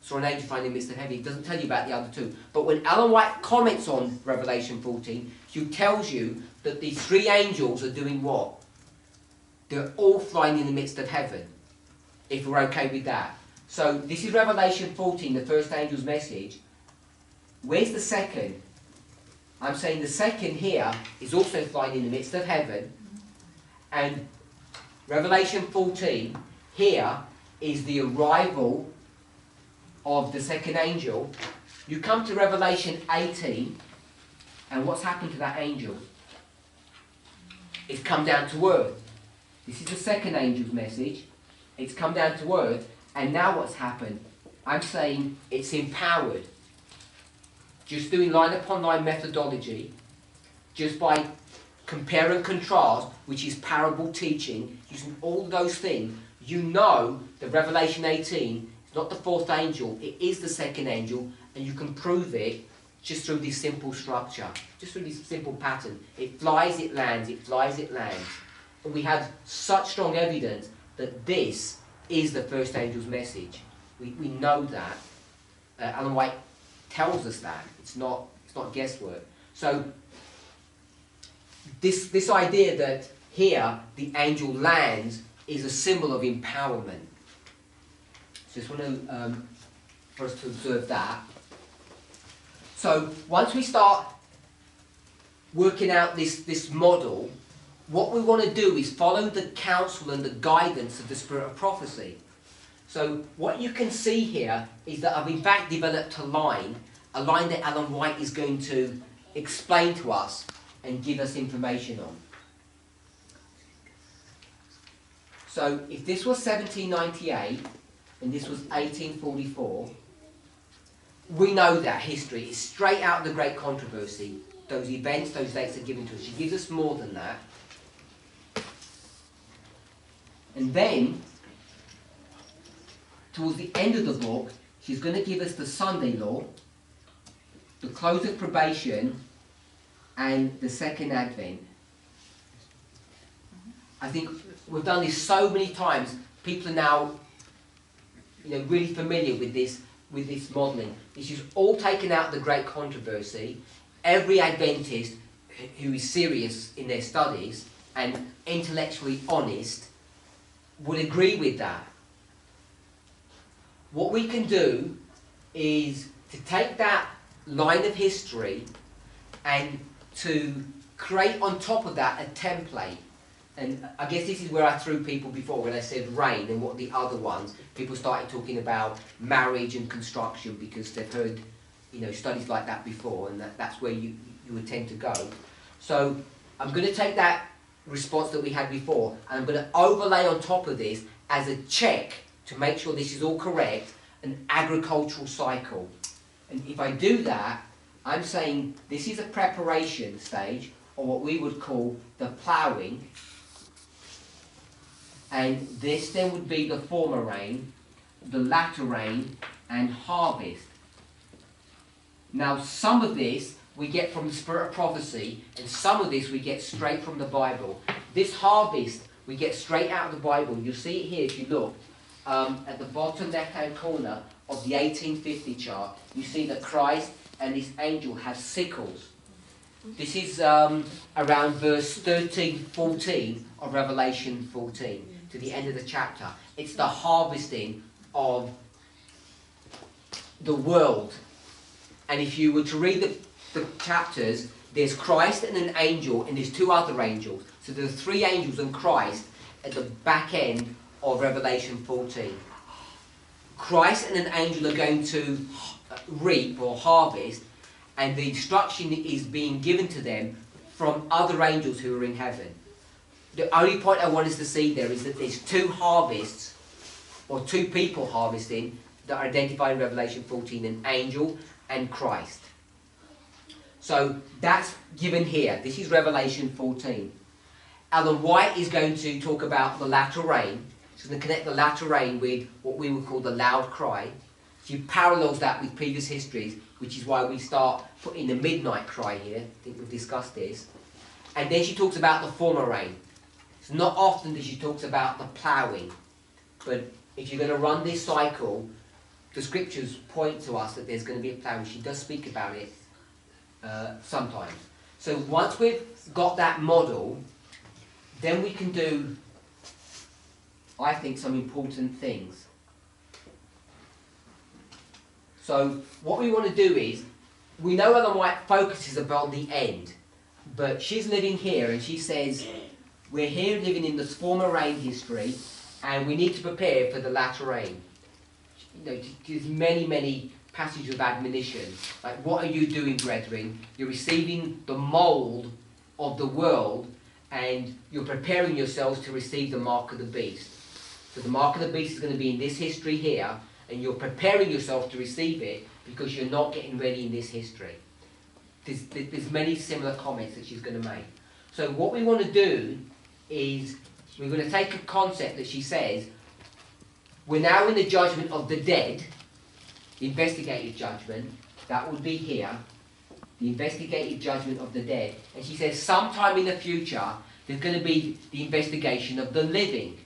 Saw an angel flying in the midst of heaven. It doesn't tell you about the other two. But when Ellen White comments on Revelation 14, she tells you that these three angels are doing what? They're all flying in the midst of heaven, if we're okay with that. So this is Revelation 14, the first angel's message. Where's the second? I'm saying the second here is also flying in the midst of heaven. And Revelation 14 here is the arrival of the second angel. You come to Revelation 18, and what's happened to that angel? It's come down to earth. This is the second angel's message. It's come down to earth, and now what's happened? I'm saying it's empowered. Just doing line upon line methodology, just by compare and contrast, which is parable teaching, using all those things, you know that Revelation 18 is not the fourth angel, it is the second angel, and you can prove it just through this simple structure, just through this simple pattern. It flies, it lands, it flies, it lands. And we have such strong evidence that this is the first angel's message. We know that. Ellen White tells us that. It's not guesswork. So this idea that here the angel lands is a symbol of empowerment. So just want to for us to observe that. So once we start working out this model, what we want to do is follow the counsel and the guidance of the spirit of prophecy. So what you can see here is that I've in fact developed a line that Ellen White is going to explain to us and give us information on. So if this was 1798 and this was 1844, we know that history is straight out of the Great Controversy. Those events, those dates are given to us. She gives us more than that. And then, towards the end of the book, she's going to give us the Sunday law, the close of probation, and the second advent. I think we've done this so many times. People are now, really familiar with this modelling. This is all taken out of the Great Controversy. Every Adventist who is serious in their studies and intellectually honest would agree with that. What we can do is to take that line of history and to create on top of that a template. And I guess this is where I threw people before when I said rain and what the other ones. People started talking about marriage and construction because they've heard studies like that before, and that's where you would tend to go. So I'm going to take that response that we had before, and I'm going to overlay on top of this as a check to make sure this is all correct, an agricultural cycle. And if I do that, I'm saying this is a preparation stage, or what we would call the ploughing, and this then would be the former rain, the latter rain, and harvest. Now some of this we get from the spirit of prophecy, and some of this we get straight from the Bible. This harvest we get straight out of the Bible. You'll see it here if you look at the bottom left hand corner of the 1850 chart. You see that Christ and his angel have sickles. This is around verse 13, 14 of Revelation 14 to the end of the chapter. It's the harvesting of the world. And if you were to read the chapters, there's Christ and an angel, and there's two other angels. So there are three angels and Christ at the back end of Revelation 14. Christ and an angel are going to reap or harvest, and the instruction is being given to them from other angels who are in heaven. The only point I want us to see there is that there's two harvests, or two people harvesting, that are identified in Revelation 14, an angel and Christ. So that's given here. This is Revelation 14. Alan White is going to talk about the latter rain. He's going to connect the latter rain with what we would call the loud cry. She parallels that with previous histories, which is why we start putting the midnight cry here. I think we've discussed this. And then she talks about the former rain. It's not often that she talks about the ploughing. But if you're going to run this cycle, the scriptures point to us that there's going to be a ploughing. She does speak about it sometimes. So once we've got that model, then we can do, I think, some important things. So what we want to do is, we know Ellen White focuses about the end, but she's living here and she says, we're here living in this former rain history, and we need to prepare for the latter rain. You know, there's many passages of admonition. Like, what are you doing, brethren? You're receiving the mould of the world, and you're preparing yourselves to receive the mark of the beast. So the mark of the beast is going to be in this history here, and you're preparing yourself to receive it because you're not getting ready in this history. There's many similar comments that she's going to make. So what we want to do is, we're going to take a concept that she says, we're now in the judgment of the dead, the investigative judgment, that would be here, the investigative judgment of the dead. And she says sometime in the future, there's going to be the investigation of the living.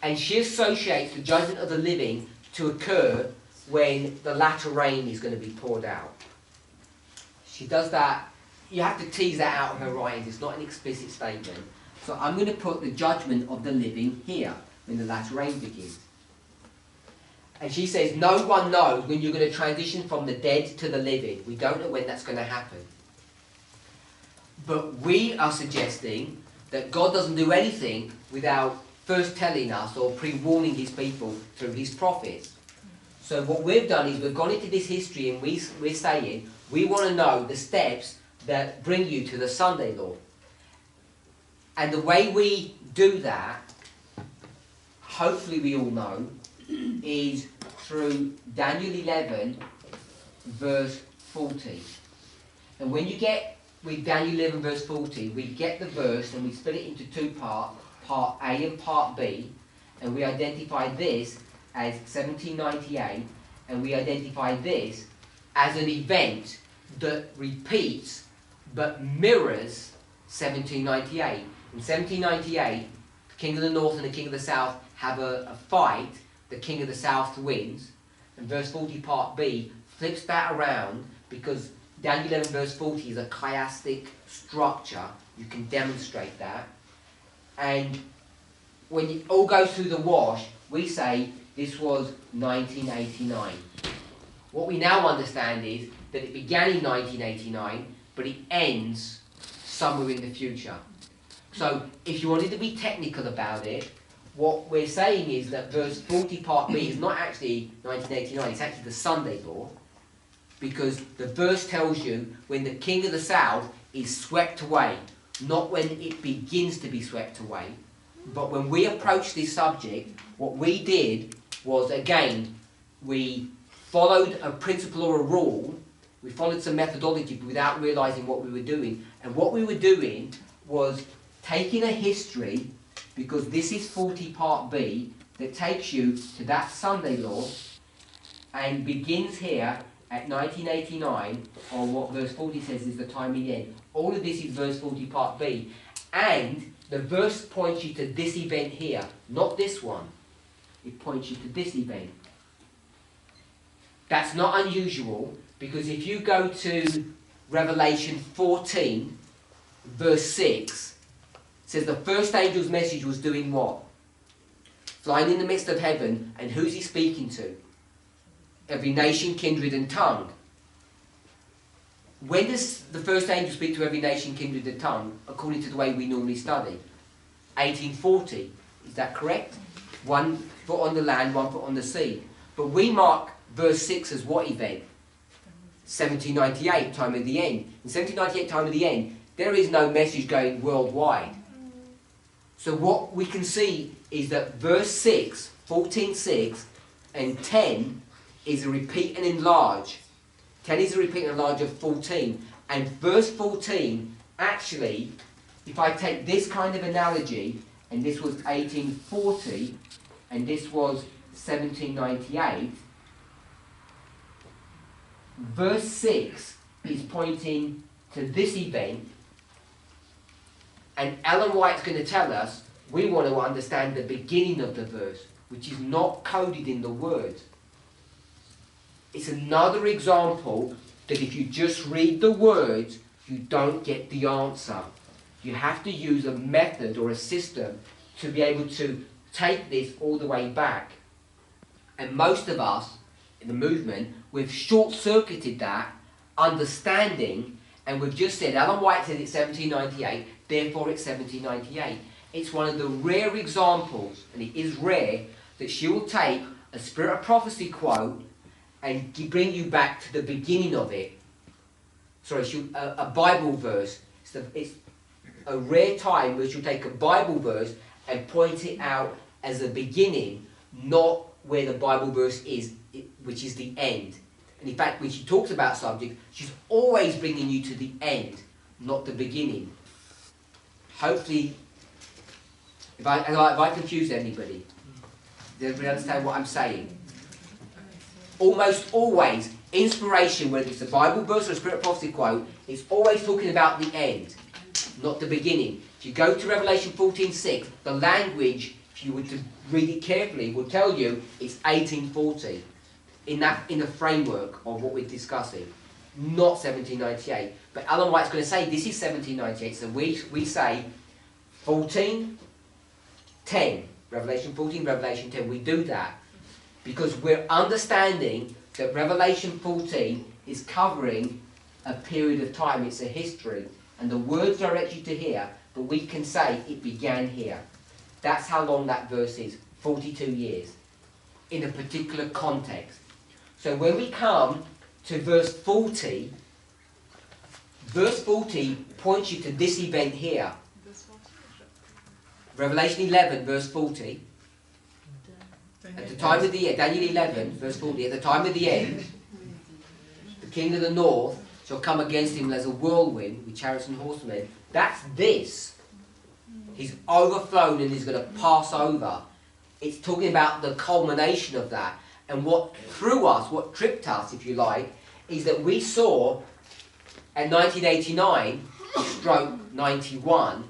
And she associates the judgment of the living to occur when the latter rain is going to be poured out. She does that. You have to tease that out of her writings. It's not an explicit statement. So I'm going to put the judgment of the living here, when the latter rain begins. And she says, no one knows when you're going to transition from the dead to the living. We don't know when that's going to happen. But we are suggesting that God doesn't do anything without first telling us or pre-warning his people through his prophets. So what we've done is we've gone into this history and we're saying we want to know the steps that bring you to the Sunday law. And the way we do that, hopefully we all know, is through Daniel 11 verse 40. And when you get with Daniel 11 verse 40, we get the verse and we split it into two parts, part A and part B, and we identify this as 1798, and we identify this as an event that repeats but mirrors 1798. In 1798, the King of the North and the King of the South have a fight. The King of the South wins. And verse 40 part B flips that around because Daniel 11 verse 40 is a chiastic structure. You can demonstrate that. And when it all goes through the wash, we say this was 1989. What we now understand is that it began in 1989, but it ends somewhere in the future. So if you wanted to be technical about it, what we're saying is that verse 40 part B is not actually 1989, it's actually the Sunday law, because the verse tells you when the King of the South is swept away, not when it begins to be swept away. But when we approached this subject, what we did was, again, we followed a principle or a rule, we followed some methodology without realizing what we were doing. And what we were doing was taking a history, because this is 40 part B, that takes you to that Sunday law and begins here at 1989 on what verse 40 says is the time of the end. All of this is verse 40 part B. And the verse points you to this event here, not this one. It points you to this event. That's not unusual, because if you go to Revelation 14, verse 6, it says the first angel's message was doing what? Flying in the midst of heaven, and who's he speaking to? Every nation, kindred and tongue. When does the first angel speak to every nation, kindred and tongue, according to the way we normally study? 1840, is that correct? 1 foot on the land, 1 foot on the sea. But we mark verse 6 as what event? 1798, time of the end. In 1798, time of the end, there is no message going worldwide. So what we can see is that verse 6, 14:6, and 10 is a repeat and enlarge. 10 is a repeat and enlarge of 14. And verse 14, actually, if I take this kind of analogy, and this was 1840, and this was 1798, verse 6 is pointing to this event, and Ellen White's going to tell us we want to understand the beginning of the verse, which is not coded in the word. It's another example that if you just read the words, you don't get the answer. You have to use a method or a system to be able to take this all the way back. And most of us in the movement, we've short-circuited that understanding, and we've just said, Ellen White said it's 1798, therefore it's 1798. It's one of the rare examples, and it is rare, that she will take a Spirit of Prophecy quote and bring you back to the beginning of it. Sorry, a Bible verse. It's a rare time where she'll take a Bible verse and point it out as a beginning, not where the Bible verse is, which is the end. And in fact, when she talks about subject, she's always bringing you to the end, not the beginning. Hopefully, if I confuse anybody, does everybody understand what I'm saying? Almost always, inspiration, whether it's a Bible verse or a Spirit of Prophecy quote, is always talking about the end, not the beginning. If you go to Revelation 14:6, the language, if you were to read it carefully, will tell you it's 1840 in the framework of what we're discussing, not 1798. But Ellen White's going to say this is 1798, so we say 14, 10, Revelation 14, Revelation 10. We do that because we're understanding that Revelation 14 is covering a period of time. It's a history, and the words direct you to here, but we can say it began here. That's how long that verse is, 42 years, in a particular context. So when we come to verse 40 points you to this event here. Revelation 11, verse 40. At the time of the end, Daniel 11, verse 40, at the time of the end, the king of the north shall come against him as a whirlwind with chariots and horsemen. That's this. He's overflown and he's going to pass over. It's talking about the culmination of that. And what threw us, what tripped us, if you like, is that we saw at 1989, stroke 91,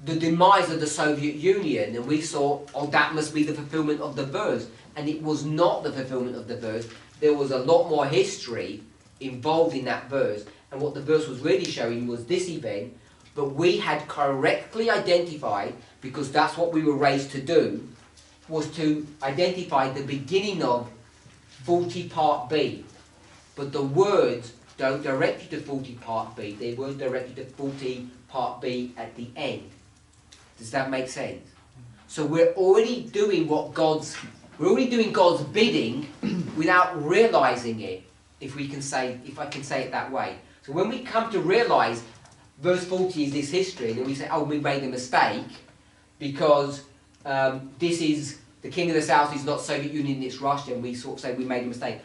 the demise of the Soviet Union, and we saw, oh, that must be the fulfillment of the verse. And it was not the fulfillment of the verse. There was a lot more history involved in that verse. And what the verse was really showing was this event, but we had correctly identified, because that's what we were raised to do, was to identify the beginning of 40 part B. But the words don't direct you to 40 part B. They words direct you to 40 part B at the end. Does that make sense? So we're already doing God's bidding without realizing it, if I can say it that way. So when we come to realize verse 40 is this history, and then we say, oh, we made a mistake because this is the king of the south is not Soviet Union, it's Russia, and we sort of say we made a mistake.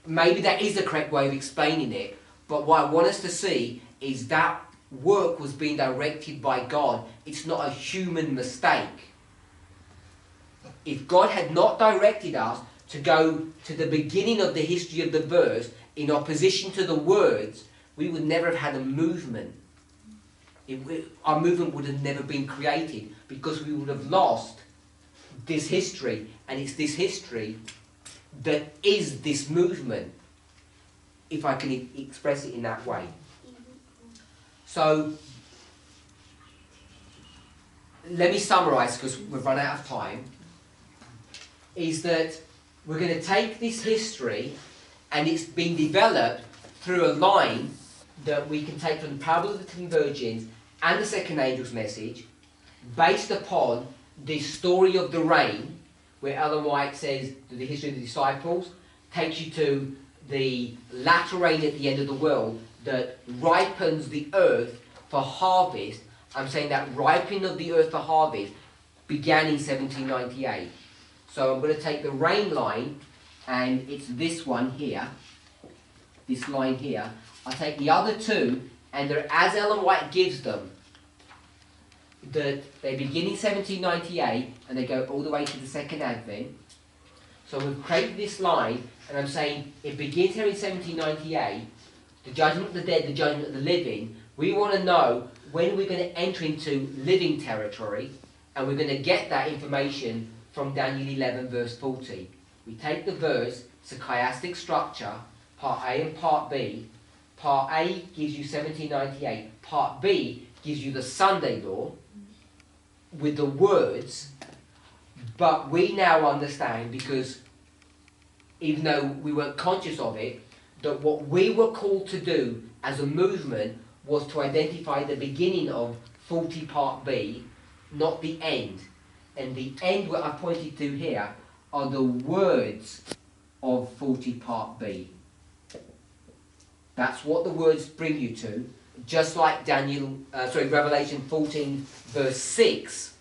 Maybe that is the correct way of explaining it, but what I want us to see is that work was being directed by God. It's not a human mistake. If God had not directed us to go to the beginning of the history of the verse in opposition to the words, we would never have had a movement. Our movement would have never been created because we would have lost this history, and it's this history that is this movement, if I can express it in that way. So, let me summarise because we've run out of time, is that we're going to take this history and it's been developed through a line that we can take from the parable of the 10 virgins and the second angel's message, based upon the story of the rain, where Ellen White says that the history of the disciples takes you to the latter rain at the end of the world that ripens the earth for harvest. I'm saying that ripening of the earth for harvest began in 1798. So I'm going to take the rain line, and it's this one here, this line here. I'll take the other two, and they're as Ellen White gives them, that they begin in 1798 and they go all the way to the second advent. So we've created this line, and I'm saying it begins here in 1798, the judgment of the dead, the judgment of the living. We want to know when we're going to enter into living territory, and we're going to get that information from Daniel 11 verse 40. We take the verse, it's a chiastic structure, part A and part B. Part A gives you 1798, part B gives you the Sunday law with the words, but we now understand, because even though we weren't conscious of it, that what we were called to do as a movement was to identify the beginning of 40 part B, not the end. And the end, what I pointed to here, are the words of 40 part B. That's what the words bring you to, just like Revelation 14 verse 6.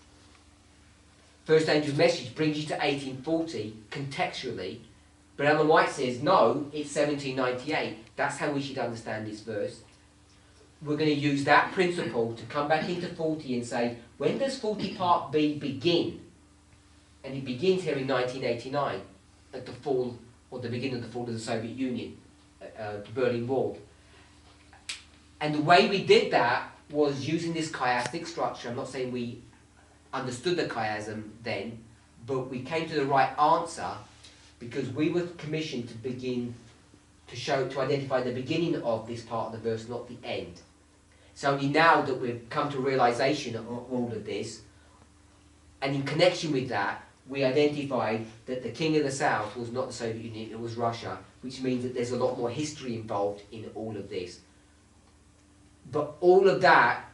First angel's message brings you to 1840 contextually, but Ellen White says no, it's 1798. That's how we should understand this verse. We're going to use that principle to come back into 40 and say, when does 40 part B begin? And it begins here in 1989, at the fall, or the beginning of the fall of the Soviet Union, the Berlin Wall. And the way we did that was using this chiastic structure. I'm not saying we understood the chiasm then, but we came to the right answer because we were commissioned to begin to identify the beginning of this part of the verse, not the end. It's only now that we've come to realization of all of this, and in connection with that, we identified that the king of the south was not the Soviet Union, it was Russia, which means that there's a lot more history involved in all of this. But all of that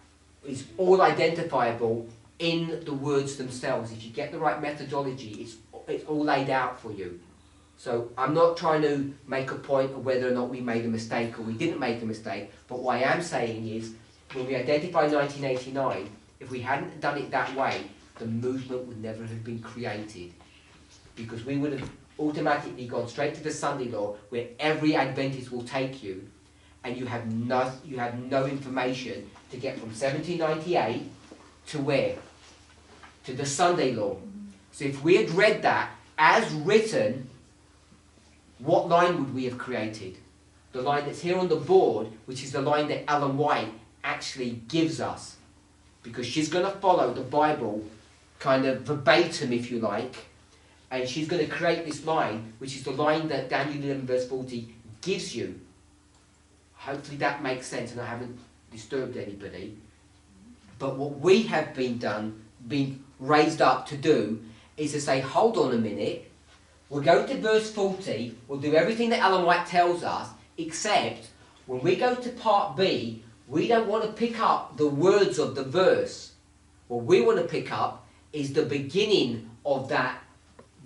is all identifiable in the words themselves. If you get the right methodology, it's all laid out for you. So I'm not trying to make a point of whether or not we made a mistake or we didn't make a mistake, but what I am saying is, when we identified 1989, if we hadn't done it that way, the movement would never have been created, because we would have automatically gone straight to the Sunday law, where every Adventist will take you, and you have no information to get from 1798 to where? To the Sunday law. So if we had read that as written, what line would we have created? The line that's here on the board, which is the line that Ellen White actually gives us, because she's going to follow the Bible kind of verbatim, if you like, and she's going to create this line, which is the line that Daniel 11 verse 40 gives you. Hopefully that makes sense and I haven't disturbed anybody. But what we have been raised up to do is to say, hold on a minute, we'll go to verse 40, we'll do everything that Ellen White tells us, except when we go to part B, we don't want to pick up the words of the verse. What we want to pick up is the beginning of that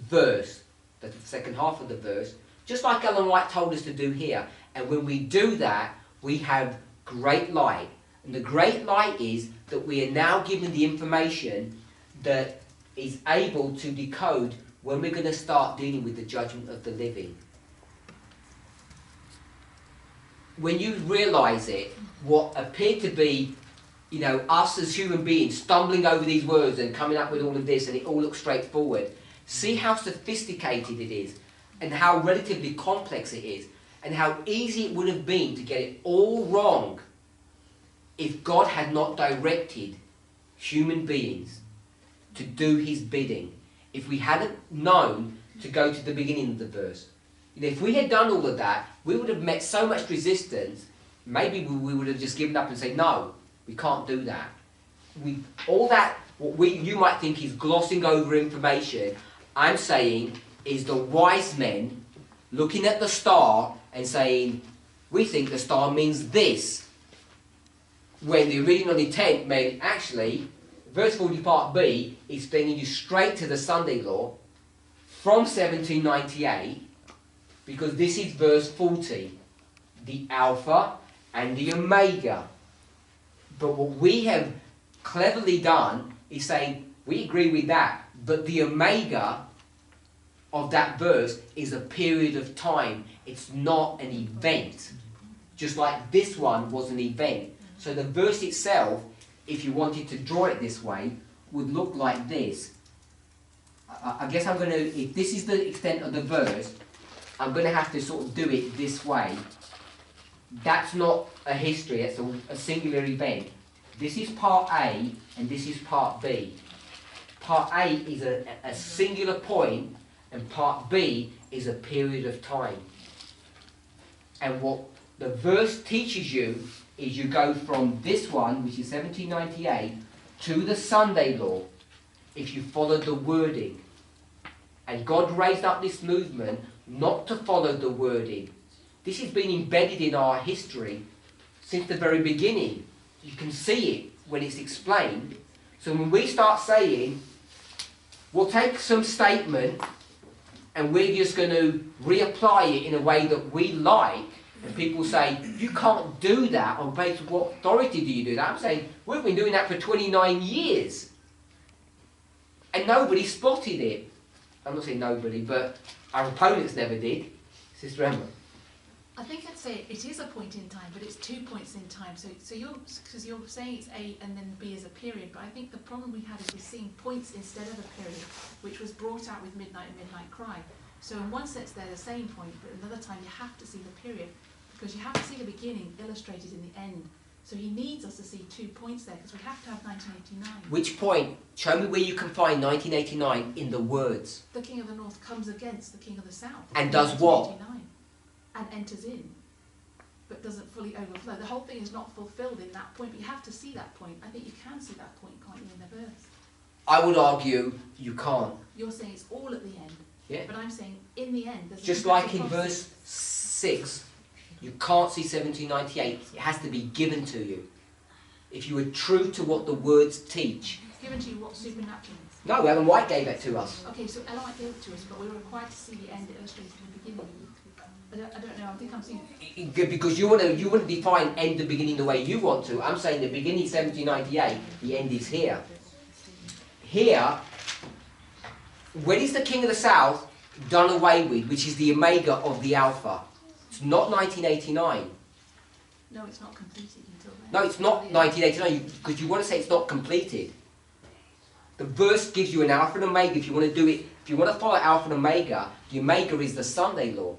verse, the second half of the verse, just like Ellen White told us to do here. And when we do that, we have great light. And the great light is that we are now given the information that is able to decode when we're going to start dealing with the judgment of the living. When you realise it, what appeared to be, you know, us as human beings stumbling over these words and coming up with all of this, and it all looks straightforward. See how sophisticated it is, and how relatively complex it is, and how easy it would have been to get it all wrong if God had not directed human beings to do his bidding. If we hadn't known to go to the beginning of the verse. You know, if we had done all of that, we would have met so much resistance, maybe we would have just given up and said, no, we can't do that. All that, you might think is glossing over information, I'm saying is the wise men looking at the star and saying, we think the star means this. When the original intent meant, actually, verse 40 part B is bringing you straight to the Sunday law from 1798, because this is verse 40, the Alpha and the Omega. But what we have cleverly done is saying, we agree with that, but the Omega of that verse is a period of time. It's not an event. Just like this one was an event. So the verse itself, if you wanted to draw it this way, would look like this. I guess I'm going to, if this is the extent of the verse, I'm going to have to sort of do it this way. That's not a history, it's a singular event. This is part A and this is part B. Part A is a singular point and part B is a period of time. And what the verse teaches you is you go from this one, which is 1798, to the Sunday law, if you follow the wording. And God raised up this movement not to follow the wording. This has been embedded in our history since the very beginning. You can see it when it's explained. So when we start saying, we'll take some statement and we're just going to reapply it in a way that we like, and people say, you can't do that on basis of what authority do you do that? I'm saying, we've been doing that for 29 years. And nobody spotted it. I'm not saying nobody, but our opponents never did. Sister Emma. I think I'd say it is a point in time, but it's 2 points in time. So because you're saying it's A and then B is a period, but I think the problem we had is we're seeing points instead of a period, which was brought out with Midnight and Midnight Cry. So in one sense they're the same point, but another time you have to see the period, because you have to see the beginning illustrated in the end. So he needs us to see 2 points there, because we have to have 1989. Which point? Show me where you can find 1989 in the words. The King of the North comes against the King of the South. And does what? And enters in, but doesn't fully overflow. The whole thing is not fulfilled in that point, but you have to see that point. I think you can see that point, can't you, in the verse? I would argue you can't. You're saying it's all at the end. Yeah. But I'm saying in the end, there's just like in verse 6, you can't see 1798. It has to be given to you. If you are true to what the words teach. Given to you what supernatural is? No, Ellen White gave that to us. Okay, so Ellen White gave it to us, but we were required to see the end illustrated in the beginning. I don't know, I think I'm seeing... Because you want to define end and beginning the way you want to. I'm saying the beginning is 1798, the end is here. Here, when is the King of the South done away with, which is the Omega of the Alpha? It's not 1989. No, it's not completed until then. No, it's not 1989, because you want to say it's not completed. The verse gives you an Alpha and Omega if you want to do it. If you want to follow Alpha and Omega, the Omega is the Sunday law.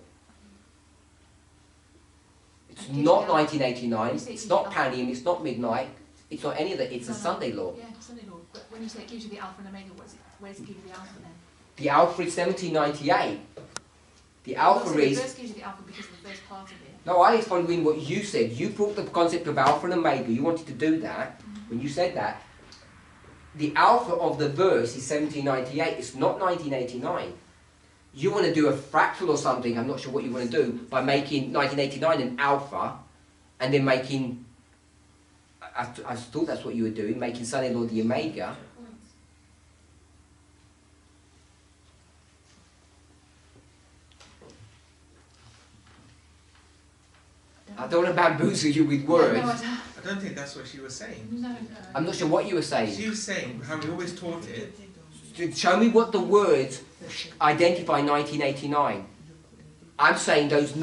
It's not 1989, it's not Panium, it's not Midnight, it's not any of that, it's a Sunday law. Yeah, Sunday law. But when you say it gives you the Alpha and Omega, where does it give you the Alpha then? The Alpha is 1798. The Alpha is... The verse gives you the Alpha because of the first part of it. No, I was following what you said. You brought the concept of Alpha and Omega, you wanted to do that. When you said that, the Alpha of the verse is 1798, it's not 1989. You want to do a fractal or something, I'm not sure what you want to do, by making 1989 an Alpha, and then making, I thought that's what you were doing, making Sunday law the Omega. I don't want to bamboozle you with words. No, I don't think that's what she was saying. no. I'm not sure what you were saying. She was saying how we always taught it. Show me what the words identify 1989. I'm saying those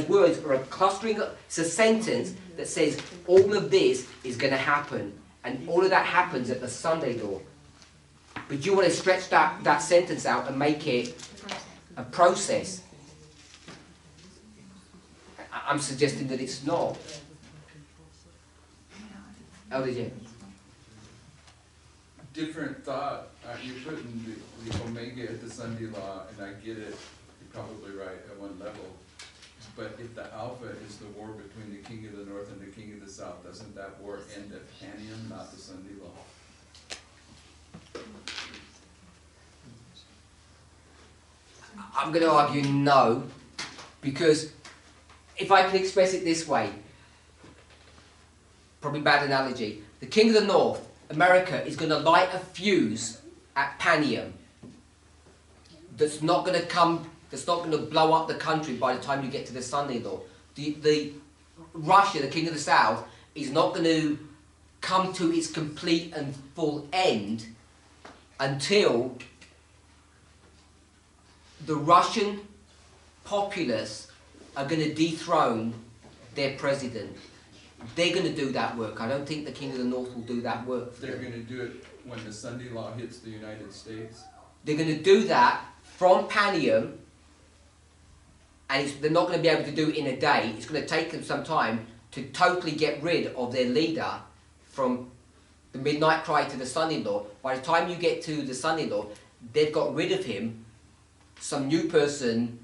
words are a clustering. It's a sentence that says all of this is going to happen, and all of that happens at the Sunday law. But you want to stretch that sentence out and make it a process. I'm suggesting that it's not. Elder Jim. Different thought. You're putting the omega at the Sunday law, and I get it. You're probably right at one level. But if the alpha is the war between the king of the north and the king of the south, doesn't that war end at Panium, not the Sunday law? I'm going to argue no, because if I can express it this way, probably bad analogy, the king of the north, America, is going to light a fuse at Panium that's not going to blow up the country by the time you get to the Sunday law. The Russia, the king of the south, is not going to come to its complete and full end until the Russian populace are going to dethrone their president. They're going to do that work. I don't think the king of the north will do that work for They're them. going to do it when the Sunday law hits the United States. They're going to do that from Panium, and they're not going to be able to do it in a day. It's going to take them some time to totally get rid of their leader from the midnight cry to the Sunday law. By the time you get to the Sunday law, they've got rid of him. Some new person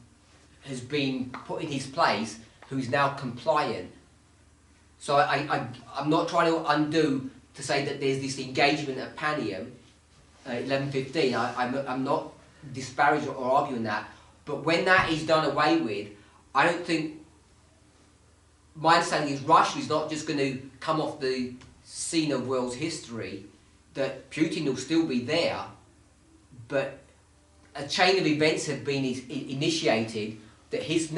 has been put in his place who's now compliant. So I'm not trying to undo to say that there's this engagement at Panium, 11:15. I'm not disparaging or arguing that. But when that is done away with, I don't think, my understanding is Russia is not just going to come off the scene of world history, that Putin will still be there, but a chain of events have been initiated that his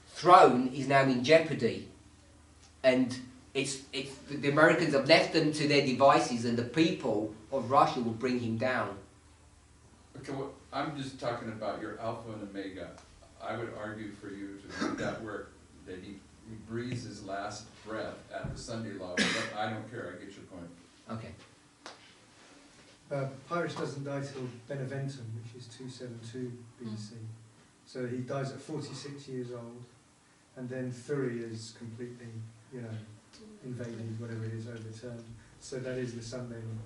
throne is now in jeopardy, and the Americans have left them to their devices, and the people of Russia will bring him down. Okay, well, I'm just talking about your alpha and omega. I would argue for you to do that work, that he breathes his last breath at the Sunday law, but I don't care, I get your point. Okay. Pyrrhus doesn't die till Beneventum, which is 272 BC. So he dies at 46 years old, and then Thurii is completely, invaded, whatever it is, overturned. So that is the Sunday law.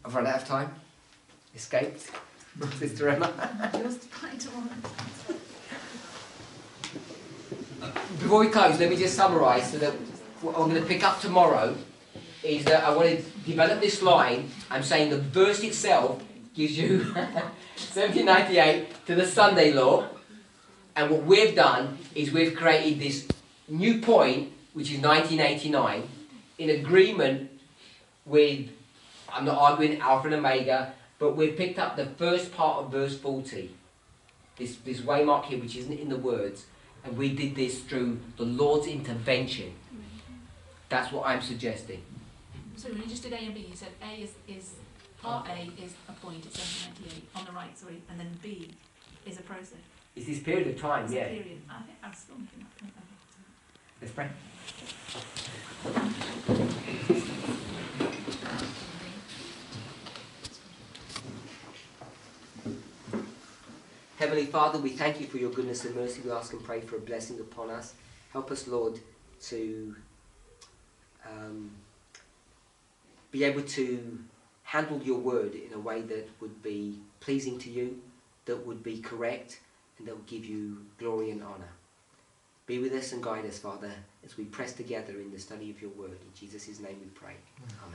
I've run out of time. Escaped. Sister Emma. Before we close, let me just summarise so that what I'm going to pick up tomorrow is that I want to develop this line. I'm saying the verse itself gives you 1798 to the Sunday law, and what we've done is we've created this new point, which is 1989, in agreement with, I'm not arguing Alpha and Omega, but we've picked up the first part of verse 40, this waymark here, which isn't in the words, and we did this through the Lord's intervention. That's what I'm suggesting. So when you just did A and B, you said A is part A is a point, it's 1798 on the right, sorry, and then B is a process. It's this period of time, It's yeah. a period. I think I'm still making that point. Let's pray. Heavenly Father, we thank you for your goodness and mercy. We ask and pray for a blessing upon us. Help us, Lord, to be able to handle your word in a way that would be pleasing to you, that would be correct, and that would give you glory and honour. Be with us and guide us, Father, as we press together in the study of your word. In Jesus' name we pray. Amen.